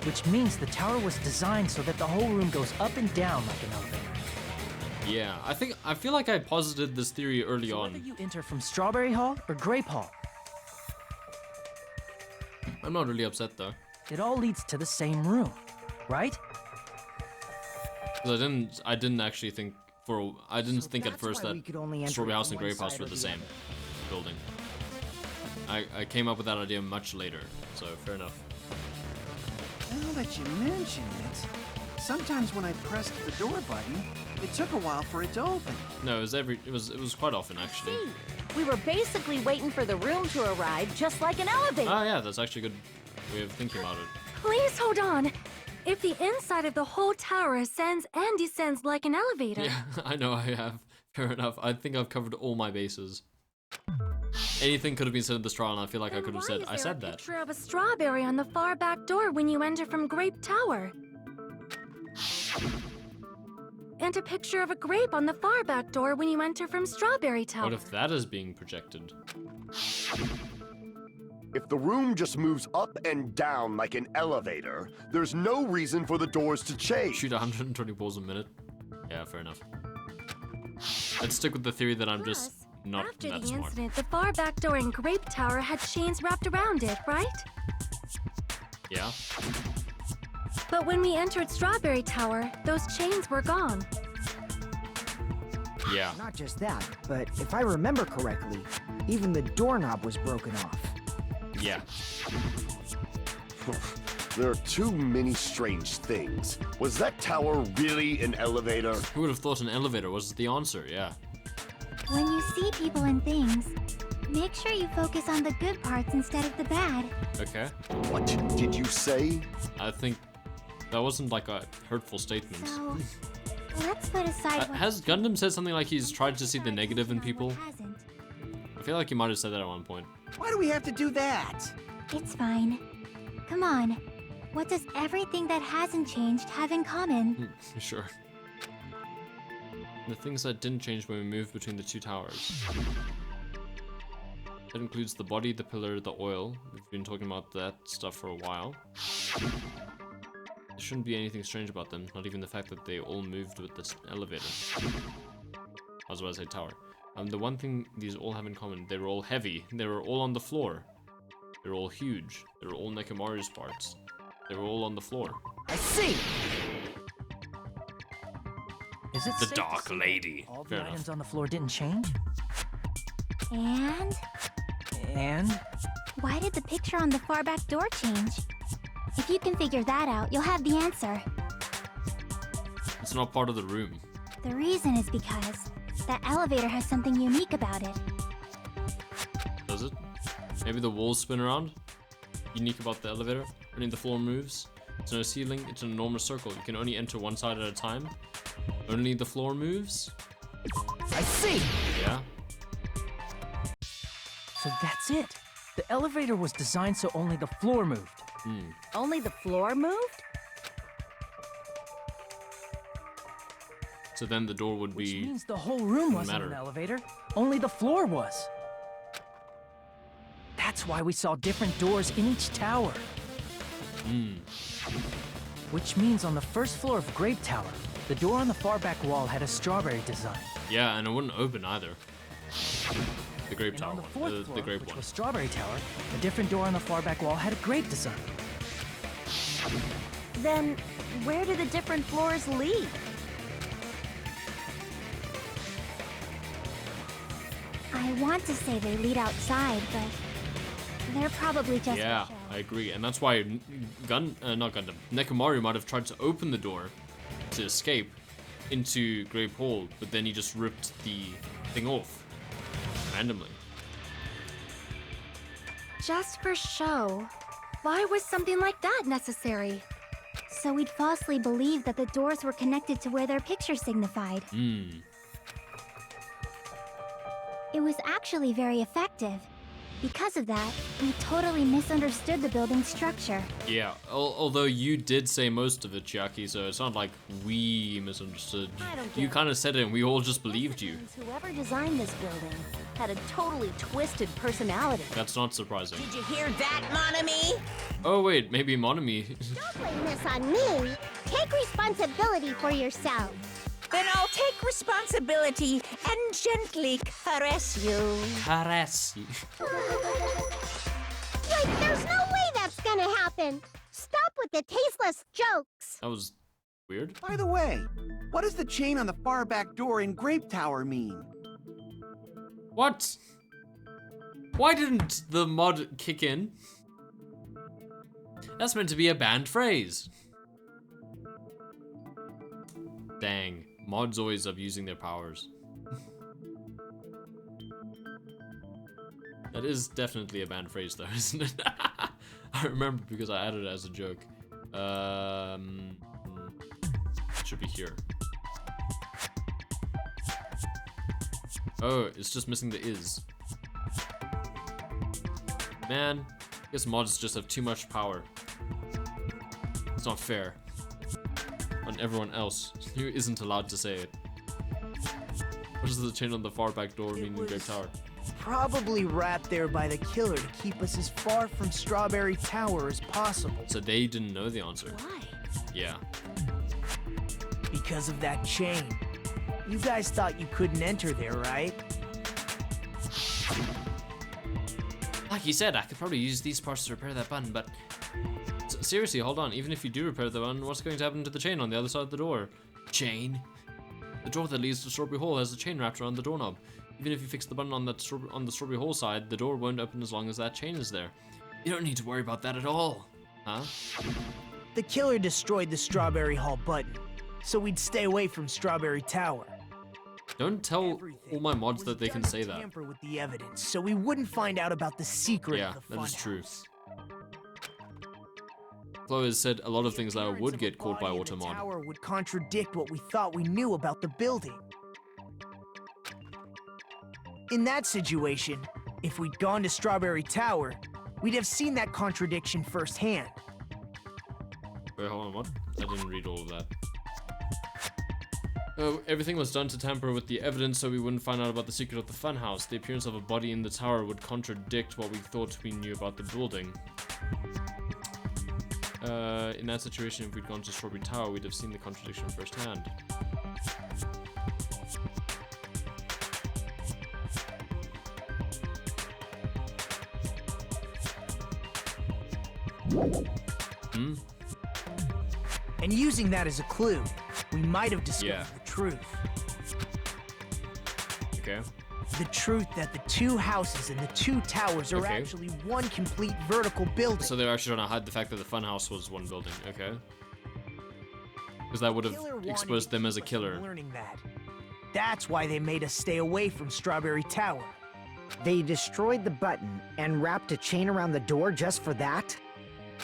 H: Which means the tower was designed so that the whole room goes up and down like an elevator.
A: Yeah, I feel like I posited this theory early
H: So
A: on.
H: whether you enter from Strawberry Hall or Grape Hall,
A: I'm not really upset though.
H: it all leads to the same room, right?
A: Because I didn't actually think I didn't think at
F: that's
A: first
F: why
A: that
F: we could only enter
A: Strawberry House
F: from
A: and Grape
F: one
A: House
F: side
A: were
F: or
A: the
F: the
A: same building. I came up with that idea much later, so fair enough.
G: Now that you mention it, sometimes when I pressed the door button, it took a while for it to open.
A: No, it was quite often actually.
D: See, we were basically waiting for the room to arrive, just like an elevator.
A: Ah, yeah, that's actually a good way of thinking about it.
E: Please hold on. If the inside of the whole tower ascends and descends like an elevator,
A: Yeah, I know I have. Fair enough. I think I've covered all my bases. Anything could have been said in this trial, and I feel like I
E: then
A: could have
E: why
A: said
E: is
A: I
E: there
A: said
E: a
A: that.
E: picture of a strawberry on the far back door when you enter from Grape Tower? And a picture of a grape on the far back door when you enter from Strawberry Tower.
A: What if that is being projected?
I: If the room just moves up and down like an elevator, there's no reason for the doors to change.
A: Shoot 120 balls a minute? Yeah, fair enough. Let's stick with the theory that I'm just
E: Plus,
A: not
E: after
A: that
E: the
A: smart.
E: incident, the far back door in Grape Tower had chains wrapped around it, right?
A: Yeah?
E: But when we entered Strawberry Tower, those chains were gone.
A: Yeah.
F: Not just that, but if I remember correctly, even the doorknob was broken off.
A: Yeah.
I: There are too many strange things. Was that tower really an elevator?
A: Who would have thought an elevator was the answer? Yeah.
C: When you see people and things, make sure you focus on the good parts instead of the bad.
A: Okay.
I: What did you say?
A: I think that wasn't like a hurtful statement.
C: So, let's put aside what
A: Has Gundam said something like he's tried to see the negative in
C: and what
A: people?
C: hasn't.
A: I feel like he might have said that at one point.
G: Why do we have to do that?
C: It's fine. Come on. What does everything that hasn't changed have in common?
A: Sure. The things that didn't change when we moved between the two towers. That includes the body, the pillar, the oil. We've been talking about that stuff for a while. There shouldn't be anything strange about them, not even the fact that they all moved with this elevator. I was about to say tower. The one thing these all have in common, they were all heavy, they were all on the floor. They were all huge, they were all Nekomaru's parts. They were all on the floor.
F: I see!
H: Is it
A: The
H: safe to
A: Dark
H: say that
A: Lady.
H: all
A: Fair
H: the
A: enough.
H: items on the floor didn't change?
C: And? Why did the picture on the far back door change? If you can figure that out, you'll have the answer.
A: It's not part of the room.
C: The reason is because that elevator has something unique about it.
A: Does it? Maybe the walls spin around? Unique about the elevator? Only the floor moves? It's no ceiling, it's an enormous circle. You can only enter one side at a time. Only the floor moves?
F: I see!
A: Yeah?
H: So that's it. The elevator was designed so only the floor moved.
D: Only the floor moved?
A: So then the door would
H: Which
A: be...
H: means the whole room wasn't
A: matter.
H: an elevator, only the floor was. That's why we saw different doors in each tower. Which means on the first floor of Grape Tower, the door on the far back wall had a strawberry design.
A: Yeah, and it wouldn't open either. The Grape
H: And
A: Tower
H: on the
A: one.
H: fourth floor,
A: The grape
H: which
A: one.
H: was Strawberry Tower, a different door on the far back wall had a grape design.
D: Then, where do the different floors lead?
C: I want to say they lead outside, but they're probably just
A: Yeah,
C: a show.
A: I agree. And that's why not Gundam, Nekomaru might have tried to open the door to escape into Grape Hall, but then he just ripped the thing off randomly.
E: Just for show. Why was something like that necessary?
C: So we'd falsely believe that the doors were connected to where their picture signified. It was actually very effective. Because of that, we totally misunderstood the building's structure.
A: Yeah, although you did say most of it, Chiaki, so it's not like we misunderstood. You kind of said it and we all just believed you.
D: Whoever designed this building had a totally twisted personality.
A: That's not surprising.
B: Did you hear that, Monami?
A: Oh wait, maybe Monami.
K: Don't blame this on me. Take responsibility for yourself.
B: Then I'll take responsibility and gently caress you.
A: Caress you.
K: Like, there's no way that's gonna happen. Stop with the tasteless jokes.
A: That was weird.
G: By the way, what does the chain on the far back door in Grape Tower mean?
A: What? Why didn't the mod kick in? That's meant to be a banned phrase. Dang, mods always abusing their powers. That is definitely a banned phrase though, isn't it? I remember because I added it as a joke. It should be here. Oh, it's just missing the is. Man, I guess mods just have too much power. It's not fair. On everyone else who isn't allowed to say it. What does the chain on the far back door mean in Grape Tower?
J: Probably wrapped there by the killer to keep us as far from Strawberry Tower as possible.
A: So they didn't know the answer.
D: Why?
A: Yeah.
J: Because of that chain. You guys thought you couldn't enter there, right?
A: Like you said, I could probably use these parts to repair that button, but... Seriously, hold on. Even if you do repair the button, what's going to happen to the chain on the other side of the door? Chain? The door that leads to Strawberry Hall has a chain wrapped around the doorknob. Even if you fix the button on the Strawberry Hall side, the door won't open as long as that chain is there. You don't need to worry about that at all. Huh?
J: The killer destroyed the Strawberry Hall button, so we'd stay away from Strawberry Tower.
A: Don't tell all my mods that they can say that.
J: Tamper with the evidence, so we wouldn't find out about the secret
A: Yeah,
J: of the
A: that is true.
J: funhouse.
A: Chloe has said a lot of things that would get caught by
J: The
A: Automod.
J: tower would contradict what we thought we knew about the building. In that situation, if we'd gone to Strawberry Tower, we'd have seen that contradiction firsthand.
A: Wait, hold on, what? I didn't read all of that. Oh, everything was done to tamper with the evidence so we wouldn't find out about the secret of the funhouse. The appearance of a body in the tower would contradict what we thought we knew about the building. In that situation, if we'd gone to Strawberry Tower, we'd have seen the contradiction firsthand. Hmm?
J: And using that as a clue, we might have discovered the truth.
A: Okay.
J: The truth that the two houses and the two towers are actually one complete vertical building.
A: So they're actually trying to hide the fact that the funhouse was one building. Okay. Because that would have exposed them as a killer.
J: Learning that. That's why they made us stay away from Strawberry Tower.
F: They destroyed the button and wrapped a chain around the door just for that?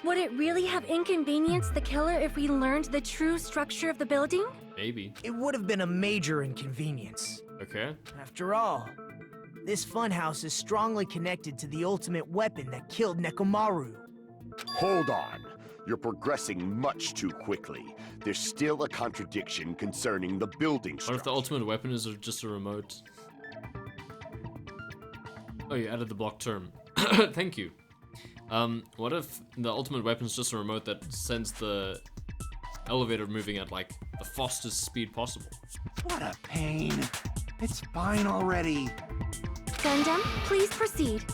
E: Would it really have inconvenienced the killer if we learned the true structure of the building?
A: Maybe.
J: It would have been a major inconvenience.
A: Okay.
J: After all, this funhouse is strongly connected to the ultimate weapon that killed Nekomaru.
I: Hold on. You're progressing much too quickly. There's still a contradiction concerning the building
A: What
I: structure.
A: if the ultimate weapon is just a remote? Oh, you added the block term. Thank you. What if the ultimate weapon is just a remote that sends the elevator moving at, like, the fastest speed possible?
G: What a pain. It's fine already.
E: Gundam, please proceed.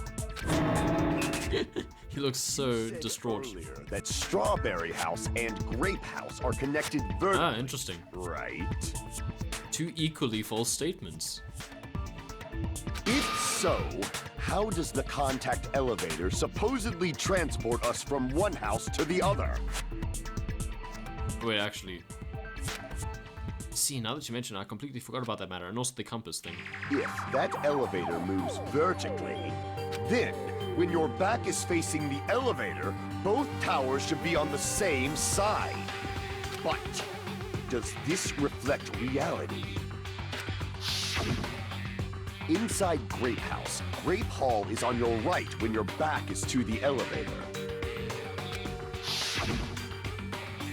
A: He looks so distraught.
I: Earlier that Strawberry House and Grape House are connected vertically.
A: Ah, interesting.
I: Right?
A: Two equally false statements.
I: If so, how does the contact elevator supposedly transport us from one house to the other?
A: Wait, actually. See, now that you mention it, I completely forgot about that matter, and also the compass thing.
I: If that elevator moves vertically, then when your back is facing the elevator, both towers should be on the same side. But does this reflect reality? Inside Grape House, Grape Hall is on your right when your back is to the elevator.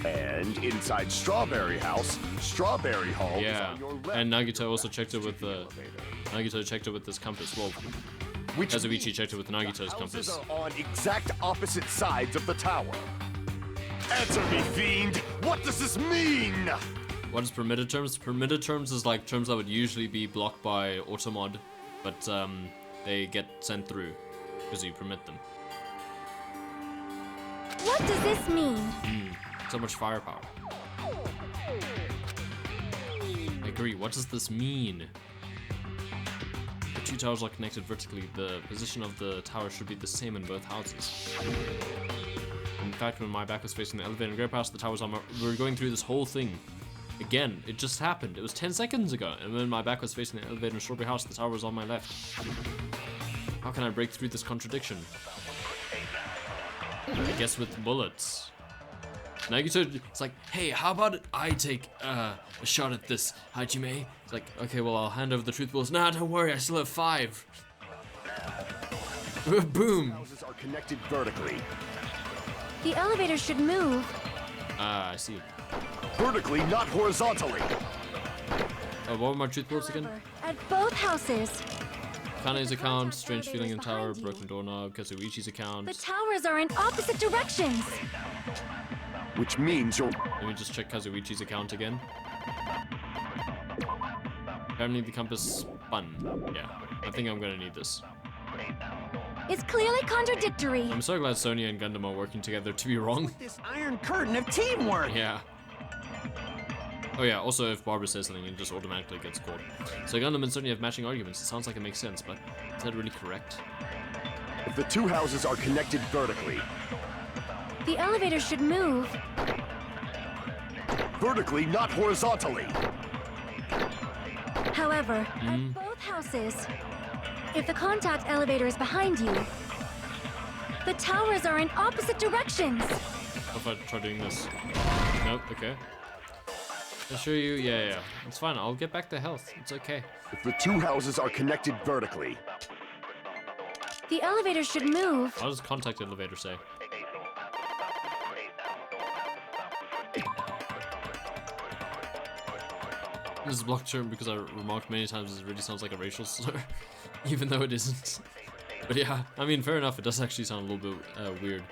I: And inside Strawberry House, Strawberry Hall is on your left.
A: And Nagito also checked it with the Nagito checked it with this compass. Well, Kazuichi checked it with Nagito's compass.
I: Houses are on exact opposite sides of the tower. Answer me, fiend! What does this mean?
A: What is permitted terms? Permitted terms is like terms that would usually be blocked by automod, but they get sent through because you permit them.
E: What does this mean?
A: So much firepower. I agree. What does this mean? The two towers are connected vertically. The position of the tower should be the same in both houses. In fact, when my back was facing the elevator in Grape House, the tower was on my... We were going through this whole thing. Again, it just happened. It was 10 seconds ago. And when my back was facing the elevator in Strawberry House, the tower was on my left. How can I break through this contradiction? I guess with bullets. Nagito, it's like, hey, how about I take a shot at this, Hajime? It's like, okay, well, I'll hand over the truth balls. Nah, don't worry, I still have 5. Boom.
I: Houses are connected vertically.
E: The elevator should move.
A: I see.
I: Vertically, not horizontally.
A: What were my truth balls again?
E: At both houses.
A: Kane's account, strange feeling in tower, broken doorknob, Kazuichi's account.
E: The towers are in opposite directions.
I: Which means you're...
A: Let me just check Kazuichi's account again. Apparently the compass spun. Yeah, I think I'm gonna need this.
E: It's clearly contradictory.
A: I'm so glad Sonya and Gundam are working together to be wrong.
J: This iron curtain of teamwork.
A: Yeah. Oh yeah, also if Barbara says something, it just automatically gets caught. So Gundam and Sonya have matching arguments. It sounds like it makes sense, but is that really correct?
I: If the two houses are connected vertically...
E: The elevator should move.
I: Vertically, not horizontally.
E: However, at both houses, if the contact elevator is behind you, the towers are in opposite directions.
A: What if I try doing this? Nope, okay. I'll show you, yeah. It's fine, I'll get back to health. It's okay.
I: If the two houses are connected vertically...
E: The elevator should move.
A: What does contact elevator say? This is a blocked term because I remarked many times it really sounds like a racial slur, even though it isn't. But yeah, I mean, fair enough, it does actually sound a little bit weird.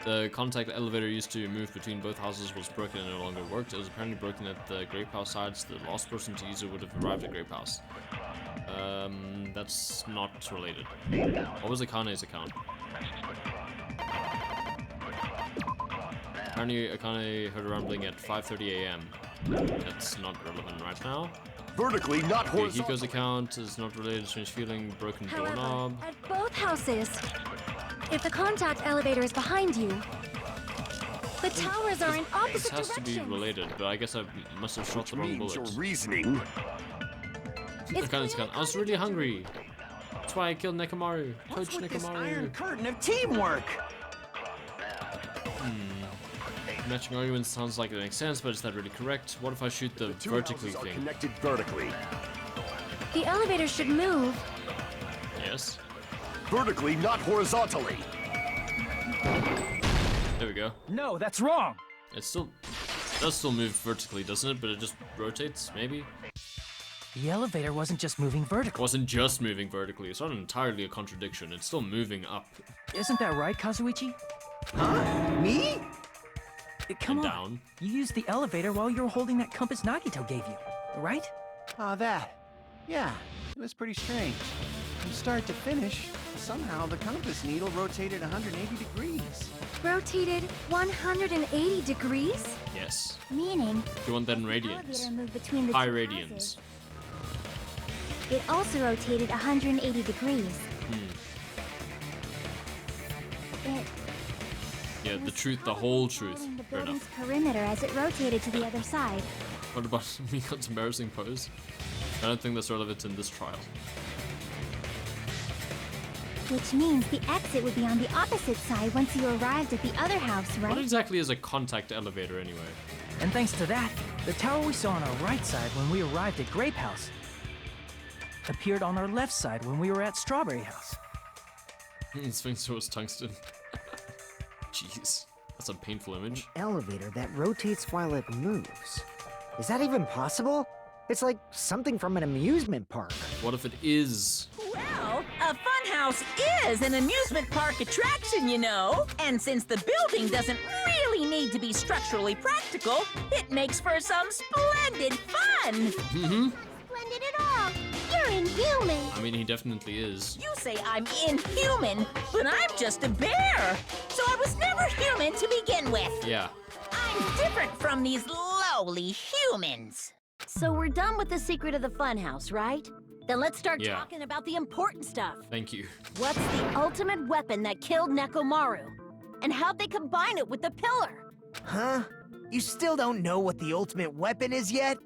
A: The contact elevator used to move between both houses was broken and no longer worked. It was apparently broken at the Grape House sides. The last person to use it would have arrived at Grape House. That's not related. What was Akane's account? Apparently Akane heard a rumbling at 5:30 AM. That's not relevant right now.
I: Vertically, not horizontally.
A: Hiko's account is not related. Strange feeling, broken
E: However,
A: doorknob.
E: at both houses, if the contact elevator is behind you, the towers are in opposite
A: This has
E: directions.
A: to be related, but I guess I must have shot the wrong bullet.
I: Your reasoning.
A: Akane's account. I was really hungry. That's why I killed Nekomaru.
J: What's
A: Coach
J: with this
A: Nekomaru.
J: iron curtain of teamwork?
A: Matching arguments sounds like it makes sense, but is that really correct? What if I shoot the vertically
I: Are
A: thing?
I: connected vertically.
E: The elevator should move.
A: Yes.
I: Vertically, not horizontally.
A: There we go.
H: No, that's wrong.
A: It does still move vertically, doesn't it? But it just rotates, maybe?
H: The elevator wasn't just moving
A: It
H: vertically.
A: wasn't just moving vertically. It's not entirely a contradiction. It's still moving up
H: Isn't that right, Kazuichi?
J: Huh? Me?
H: Come
A: and
H: on.
A: down.
H: You used the elevator while you were holding that compass Nagito gave you, right?
G: Ah, that. Yeah, it was pretty strange. From start to finish, somehow the compass needle rotated 180 degrees.
E: Rotated 180 degrees?
A: Yes.
C: Meaning,
A: You want that in
C: the
A: radians.
C: elevator moved between the
A: High
C: two
A: radians.
C: houses. It also rotated 180 degrees. It
A: Yeah, the
C: was
A: truth, the
C: probably
A: whole truth.
C: following the
A: Fair
C: building's
A: enough.
C: perimeter as it rotated to the other side.
A: What about Miko's embarrassing pose? I don't think that's relevant in this trial.
C: Which means the exit would be on the opposite side once you arrived at the other house,
A: What
C: right?
A: exactly is a contact elevator anyway?
H: And thanks to that, the tower we saw on our right side when we arrived at Grape House appeared on our left side when we were at Strawberry House.
A: Sphinx was tungsten. Jeez, that's a painful image.
F: Elevator that rotates while it moves. Is that even possible? It's like something from an amusement park.
A: What if it is?
B: Well, a funhouse is an amusement park attraction, you know. And since the building doesn't really need to be structurally practical, it makes for some splendid fun.
A: Mm-hmm.
K: Splendid at all. You're inhuman.
A: I mean, he definitely is.
B: You say I'm inhuman, but I'm just a bear. So I was never human to begin with.
A: Yeah.
B: I'm different from these lowly humans.
D: So we're done with the secret of the funhouse, right? Then let's start
A: Yeah.
D: talking about the important stuff.
A: Thank you.
D: What's the ultimate weapon that killed Nekomaru? And how'd they combine it with the pillar?
J: Huh? You still don't know what the ultimate weapon is yet?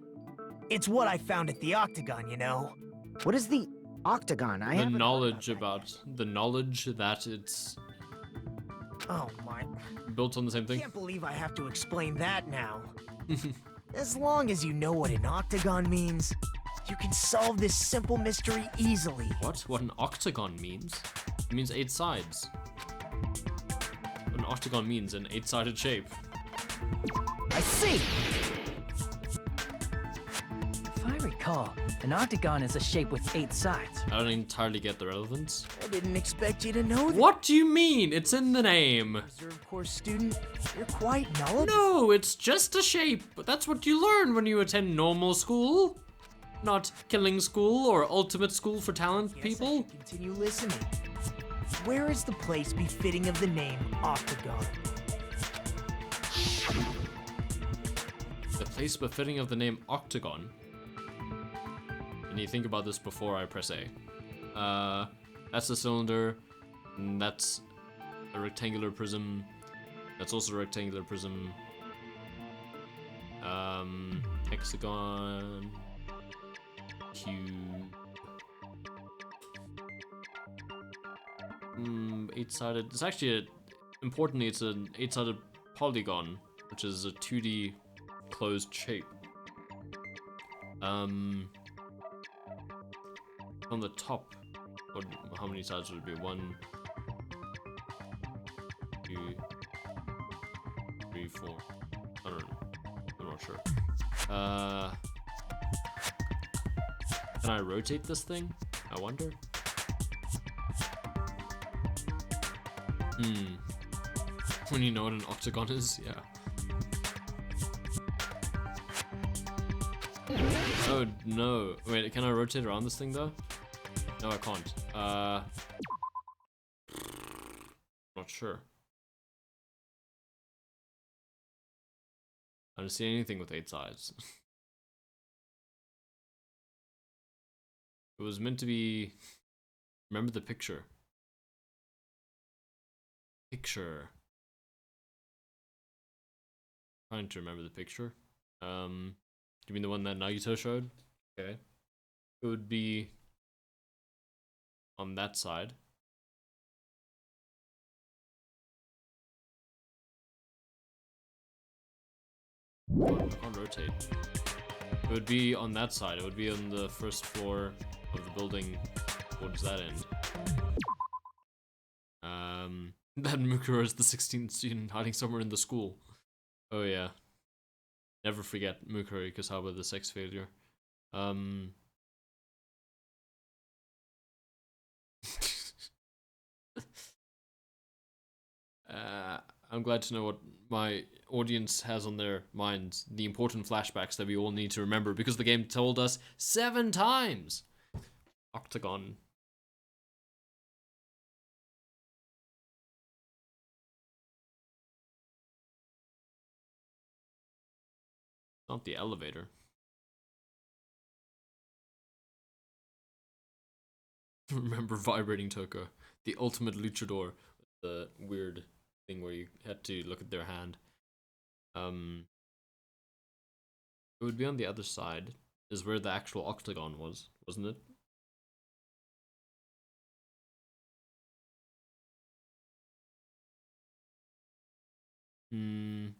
J: It's what I found at the Octagon, you know.
F: What is the Octagon?
A: The
F: haven't heard
A: knowledge
F: about that
A: about the knowledge that it's
J: yet. Oh my.
A: built on the same thing.
J: Can't believe I have to explain that now. As long as you know what an octagon means, you can solve this simple mystery easily.
A: What? What an octagon means? It means 8 sides. What an octagon means an 8-sided shape.
J: I see!
H: If I recall, an octagon is a shape with 8 sides.
A: I don't entirely get the relevance.
J: I didn't expect you to know that.
A: What do you mean? It's in the name.
J: Reserve Corps student, you're quite knowledgeable.
A: No, it's just a shape. But that's what you learn when you attend normal school. Not killing school or ultimate school for talent people.
J: Continue listening. Where is the place befitting of the name Octagon?
A: The place befitting of the name Octagon. And you think about this before I press A. That's a cylinder. And that's a rectangular prism. That's also a rectangular prism. Hexagon. Cube. 8-sided. It's actually importantly, it's an 8-sided polygon, which is a 2D closed shape. On the top, how many sides would it be? 1, 2, 3, 4. I don't know. I'm not sure. Can I rotate this thing? I wonder. When you know what an octagon is, yeah. Oh no. Wait, can I rotate around this thing though? No, I can't. Not sure. I don't see anything with 8 sides. It was meant to be... Remember the picture. Trying to remember the picture. You mean the one that Nagito showed? Okay. It would be on that side. I can't rotate. It would be on that side. It would be on the first floor of the building towards that end. That Mukuro is the 16th student hiding somewhere in the school. Oh yeah. Never forget Mukuro Ikusawa, the sex failure. I'm glad to know what my audience has on their minds. The important flashbacks that we all need to remember because the game told us 7 times. Octagon. Not the elevator. Remember vibrating Toko, the ultimate luchador, the weird thing where you had to look at their hand. It would be on the other side, is where the actual octagon was, wasn't it? I'm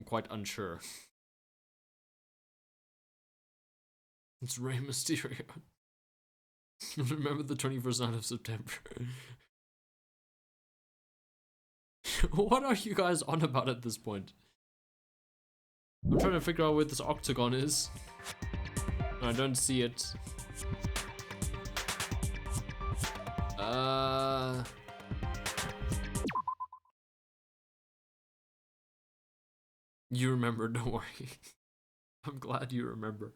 A: quite unsure. It's Rey Mysterio. Remember the 21st night of September. What are you guys on about at this point? I'm trying to figure out where this octagon is. I don't see it. You remember, don't worry. I'm glad you remember.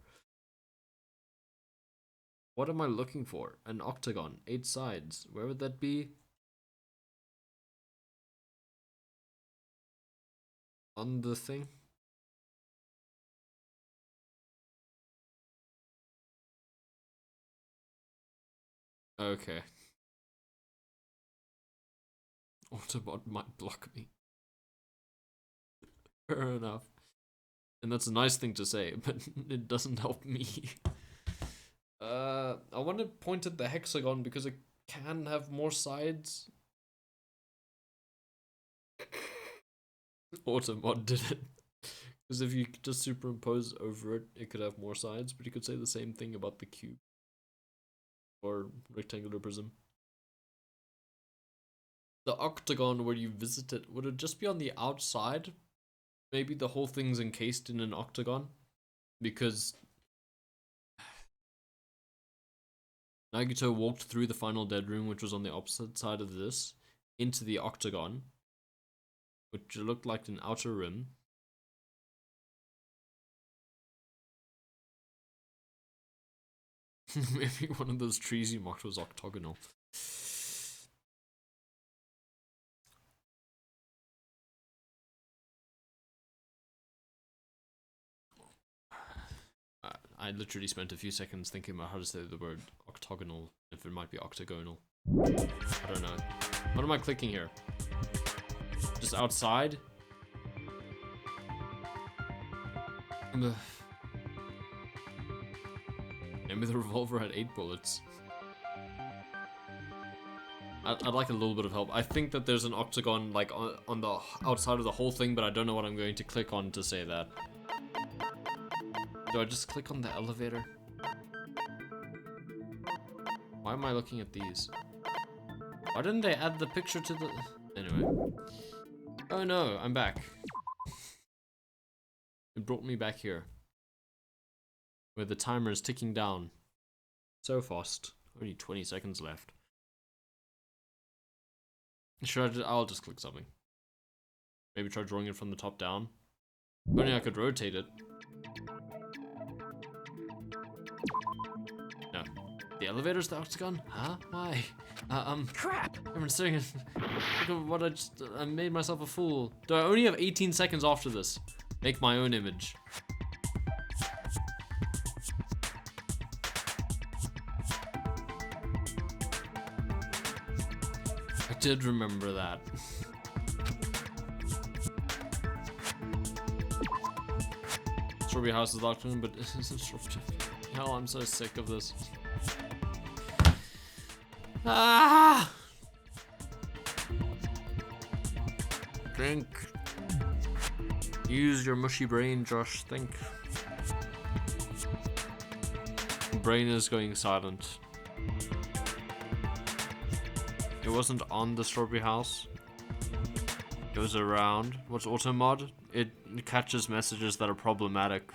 A: What am I looking for? An octagon, 8 sides. Where would that be? On the thing? Okay. Autobot might block me. Fair enough. And that's a nice thing to say, but it doesn't help me. I want to point at the hexagon because it can have more sides. Automod did it. Because if you just superimpose over it, it could have more sides, but you could say the same thing about the cube. Or rectangular prism. The octagon where you visit it, would it just be on the outside? Maybe the whole thing's encased in an octagon? Because Nagito walked through the final dead room, which was on the opposite side of this, into the octagon, which looked like an outer rim. Maybe one of those trees you marked was octagonal. I literally spent a few seconds thinking about how to say the word octagonal, if it might be octagonal. I don't know. What am I clicking here? Just outside? Maybe the revolver had 8 bullets. I'd like a little bit of help. I think that there's an octagon like on the outside of the whole thing, but I don't know what I'm going to click on to say that. Do I just click on the elevator? Why am I looking at these? Why didn't they add the picture to the... Anyway. Oh no, I'm back. It brought me back here. Where the timer is ticking down. So fast. Only 20 seconds left. Should I'll just click something. Maybe try drawing it from the top down. If only I could rotate it. No. The elevator's the octagon? Huh? Why? Crap! I've been staring at... Look at what I made myself a fool. Do I only have 18 seconds after this? Make my own image. I did remember that. Strawberry House is locked in, but hell, I'm so sick of this. Ah! Think. Use your mushy brain, Josh. Think. Brain is going silent. It wasn't on the Strawberry House. It was around. What's automod? It catches messages that are problematic.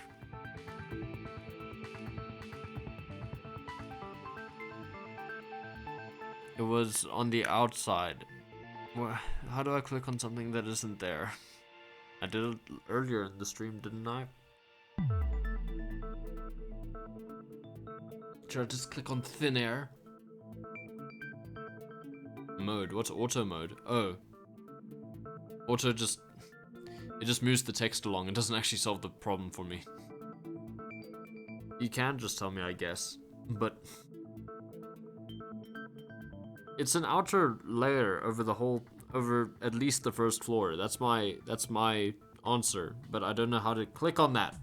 A: It was on the outside. How do I click on something that isn't there? I did it earlier in the stream, didn't I? Should I just click on thin air? Mode. What's auto mode? Oh. Auto just... It just moves the text along. It doesn't actually solve the problem for me. You can just tell me, I guess. But... It's an outer layer over the whole... Over at least the first floor. That's my answer. But I don't know how to click on that.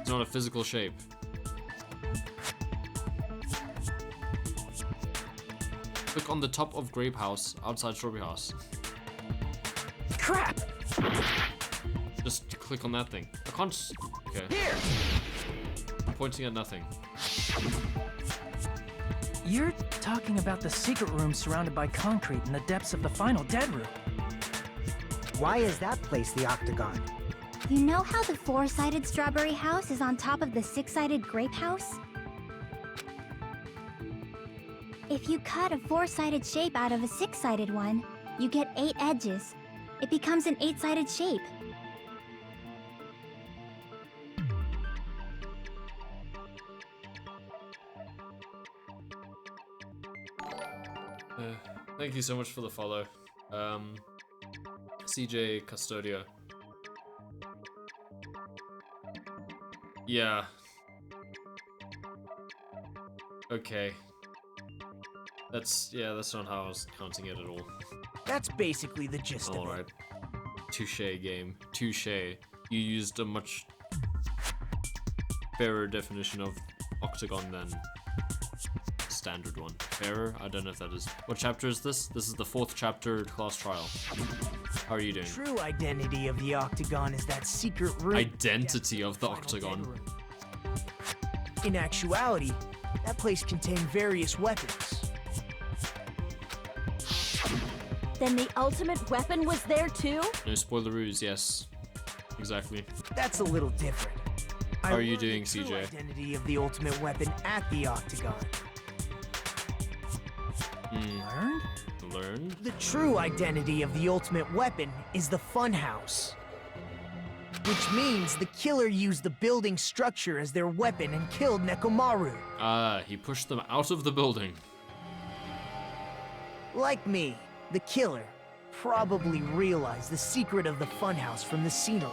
A: It's not a physical shape. Click on the top of Grape House, outside Strawberry House.
J: Crap!
A: Just click on that thing. I can't. Okay.
J: Here!
A: I'm pointing at nothing.
H: You're talking about the secret room surrounded by concrete in the depths of the final dead room.
F: Why is that place the octagon?
C: You know how the four-sided Strawberry House is on top of the six-sided Grape House? If you cut a four-sided shape out of a six-sided one, you get 8 edges. It becomes an 8-sided shape.
A: Thank you so much for the follow. CJ Custodio. Yeah. Okay. That's not how I was counting it at all.
J: That's basically the gist of it.
A: Alright. Touche game. Touche. You used a much fairer definition of octagon than standard one. Fairer? I don't know if that is. What chapter is this? This is the 4th chapter, class trial. How are you doing?
J: True identity of the octagon is that secret room.
A: Identity of the octagon.
J: In actuality, that place contained various weapons.
D: Then the ultimate weapon was there too?
A: No spoileroos, yes. Exactly.
J: That's a little different.
A: How are you doing,
J: the true
A: CJ?
J: Identity of the ultimate weapon at the octagon.
A: Learned?
J: The true identity of the ultimate weapon is the funhouse. Which means the killer used the building structure as their weapon and killed Nekomaru.
A: Ah, he pushed them out of the building.
J: Like me, the killer probably realized the secret of the funhouse from the scenery.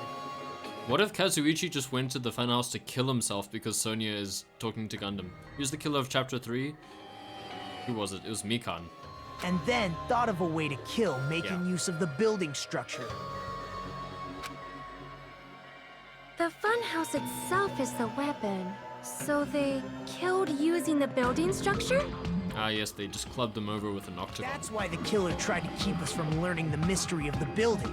A: What if Kazuichi just went to the funhouse to kill himself because Sonia is talking to Gundam? He was the killer of chapter 3. Who was it? It was Mikan.
J: And then thought of a way to kill, making use of the building structure.
E: The funhouse itself is the weapon. So they killed using the building structure?
A: Ah yes, they just clubbed them over with an octagon.
J: That's why the killer tried to keep us from learning the mystery of the building.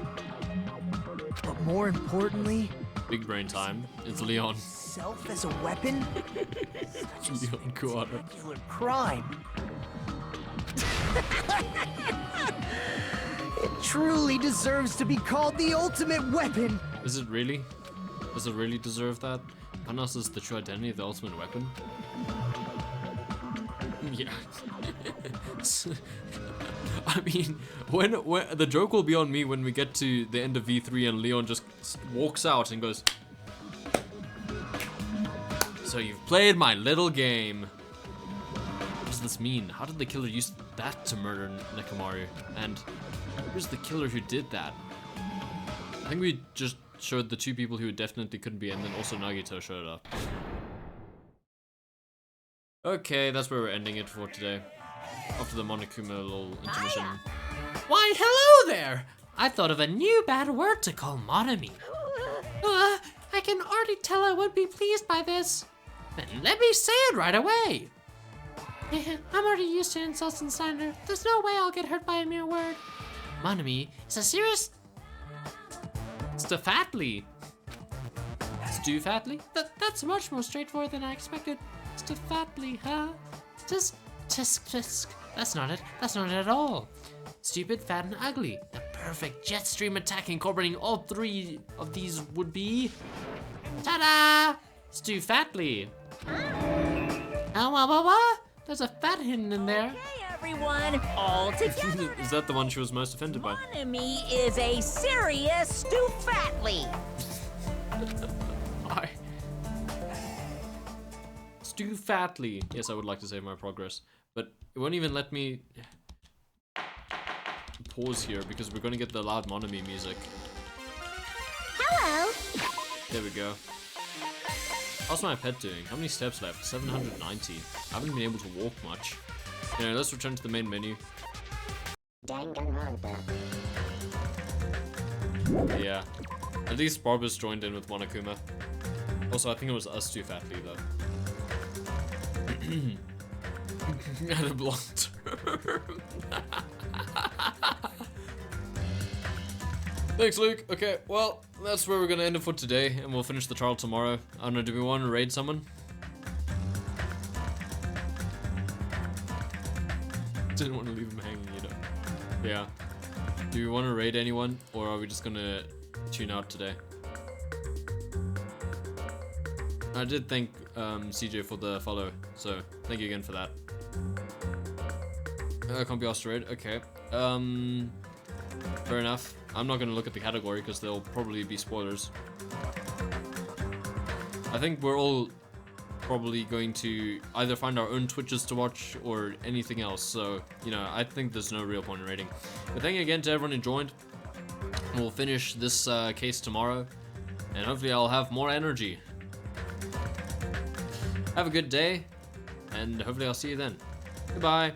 J: But more importantly...
A: Big brain time. It's Leon.
J: Self as a weapon?
A: Leon Kuwata.
J: Regular crime. It truly deserves to be called the ultimate weapon.
A: Is it really? Does it really deserve that? Panos is the true identity of the ultimate weapon? Yeah. I mean, when the joke will be on me when we get to the end of V3 and Leon just walks out and goes, "So you've played my little game." What does this mean? How did the killer use that to murder Nekomaru? And who's the killer who did that? I think we just showed the 2 people who definitely couldn't be, and then also Nagito showed up. Okay, that's where we're ending it for today. After the Monokuma little intermission.
L: Why, hello there! I thought of a new bad word to call Monami. I can already tell I would be pleased by this. Then let me say it right away. I'm already used to insults and slander. There's no way I'll get hurt by a mere word. Monami is a serious...
A: Stuffatly. Stuffatly?
L: That's much more straightforward than I expected. Stuffatly, huh? Just, that's not it. That's not it at all. Stupid, fat, and ugly. The perfect jet stream attack incorporating all 3 of these would be... Ta-da!
A: Stuffatly.
L: What? There's a fat hidden in there.
B: Okay, everyone, all together.
A: Is that the one she was most offended by?
B: Monami is a serious Stuffatly.
A: Why? Stuffatly. Yes, I would like to save my progress, but it won't even let me pause here because we're going to get the loud Monami music.
K: Hello.
A: There we go. How's my pet doing? How many steps left? 790. I haven't been able to walk much. Anyway, let's return to the main menu.
K: Danganronpa.
A: Yeah. At least Barbara's joined in with Monokuma. Also, I think it was us two fatly though. Had a long term. Thanks, Luke. Okay, well, that's where we're gonna end it for today, and we'll finish the trial tomorrow. I don't know, do we want to raid someone? Didn't want to leave him hanging, you know. Yeah. Do we want to raid anyone, or are we just gonna tune out today? I did thank CJ for the follow, so thank you again for that. Can't be asked to raid. Okay. Fair enough. I'm not gonna look at the category because there'll probably be spoilers. I think we're all probably going to either find our own Twitches to watch or anything else. So, you know, I think there's no real point in raiding. But thank you again to everyone who joined. We'll finish this case tomorrow, and hopefully I'll have more energy. Have a good day, and hopefully I'll see you then. Goodbye.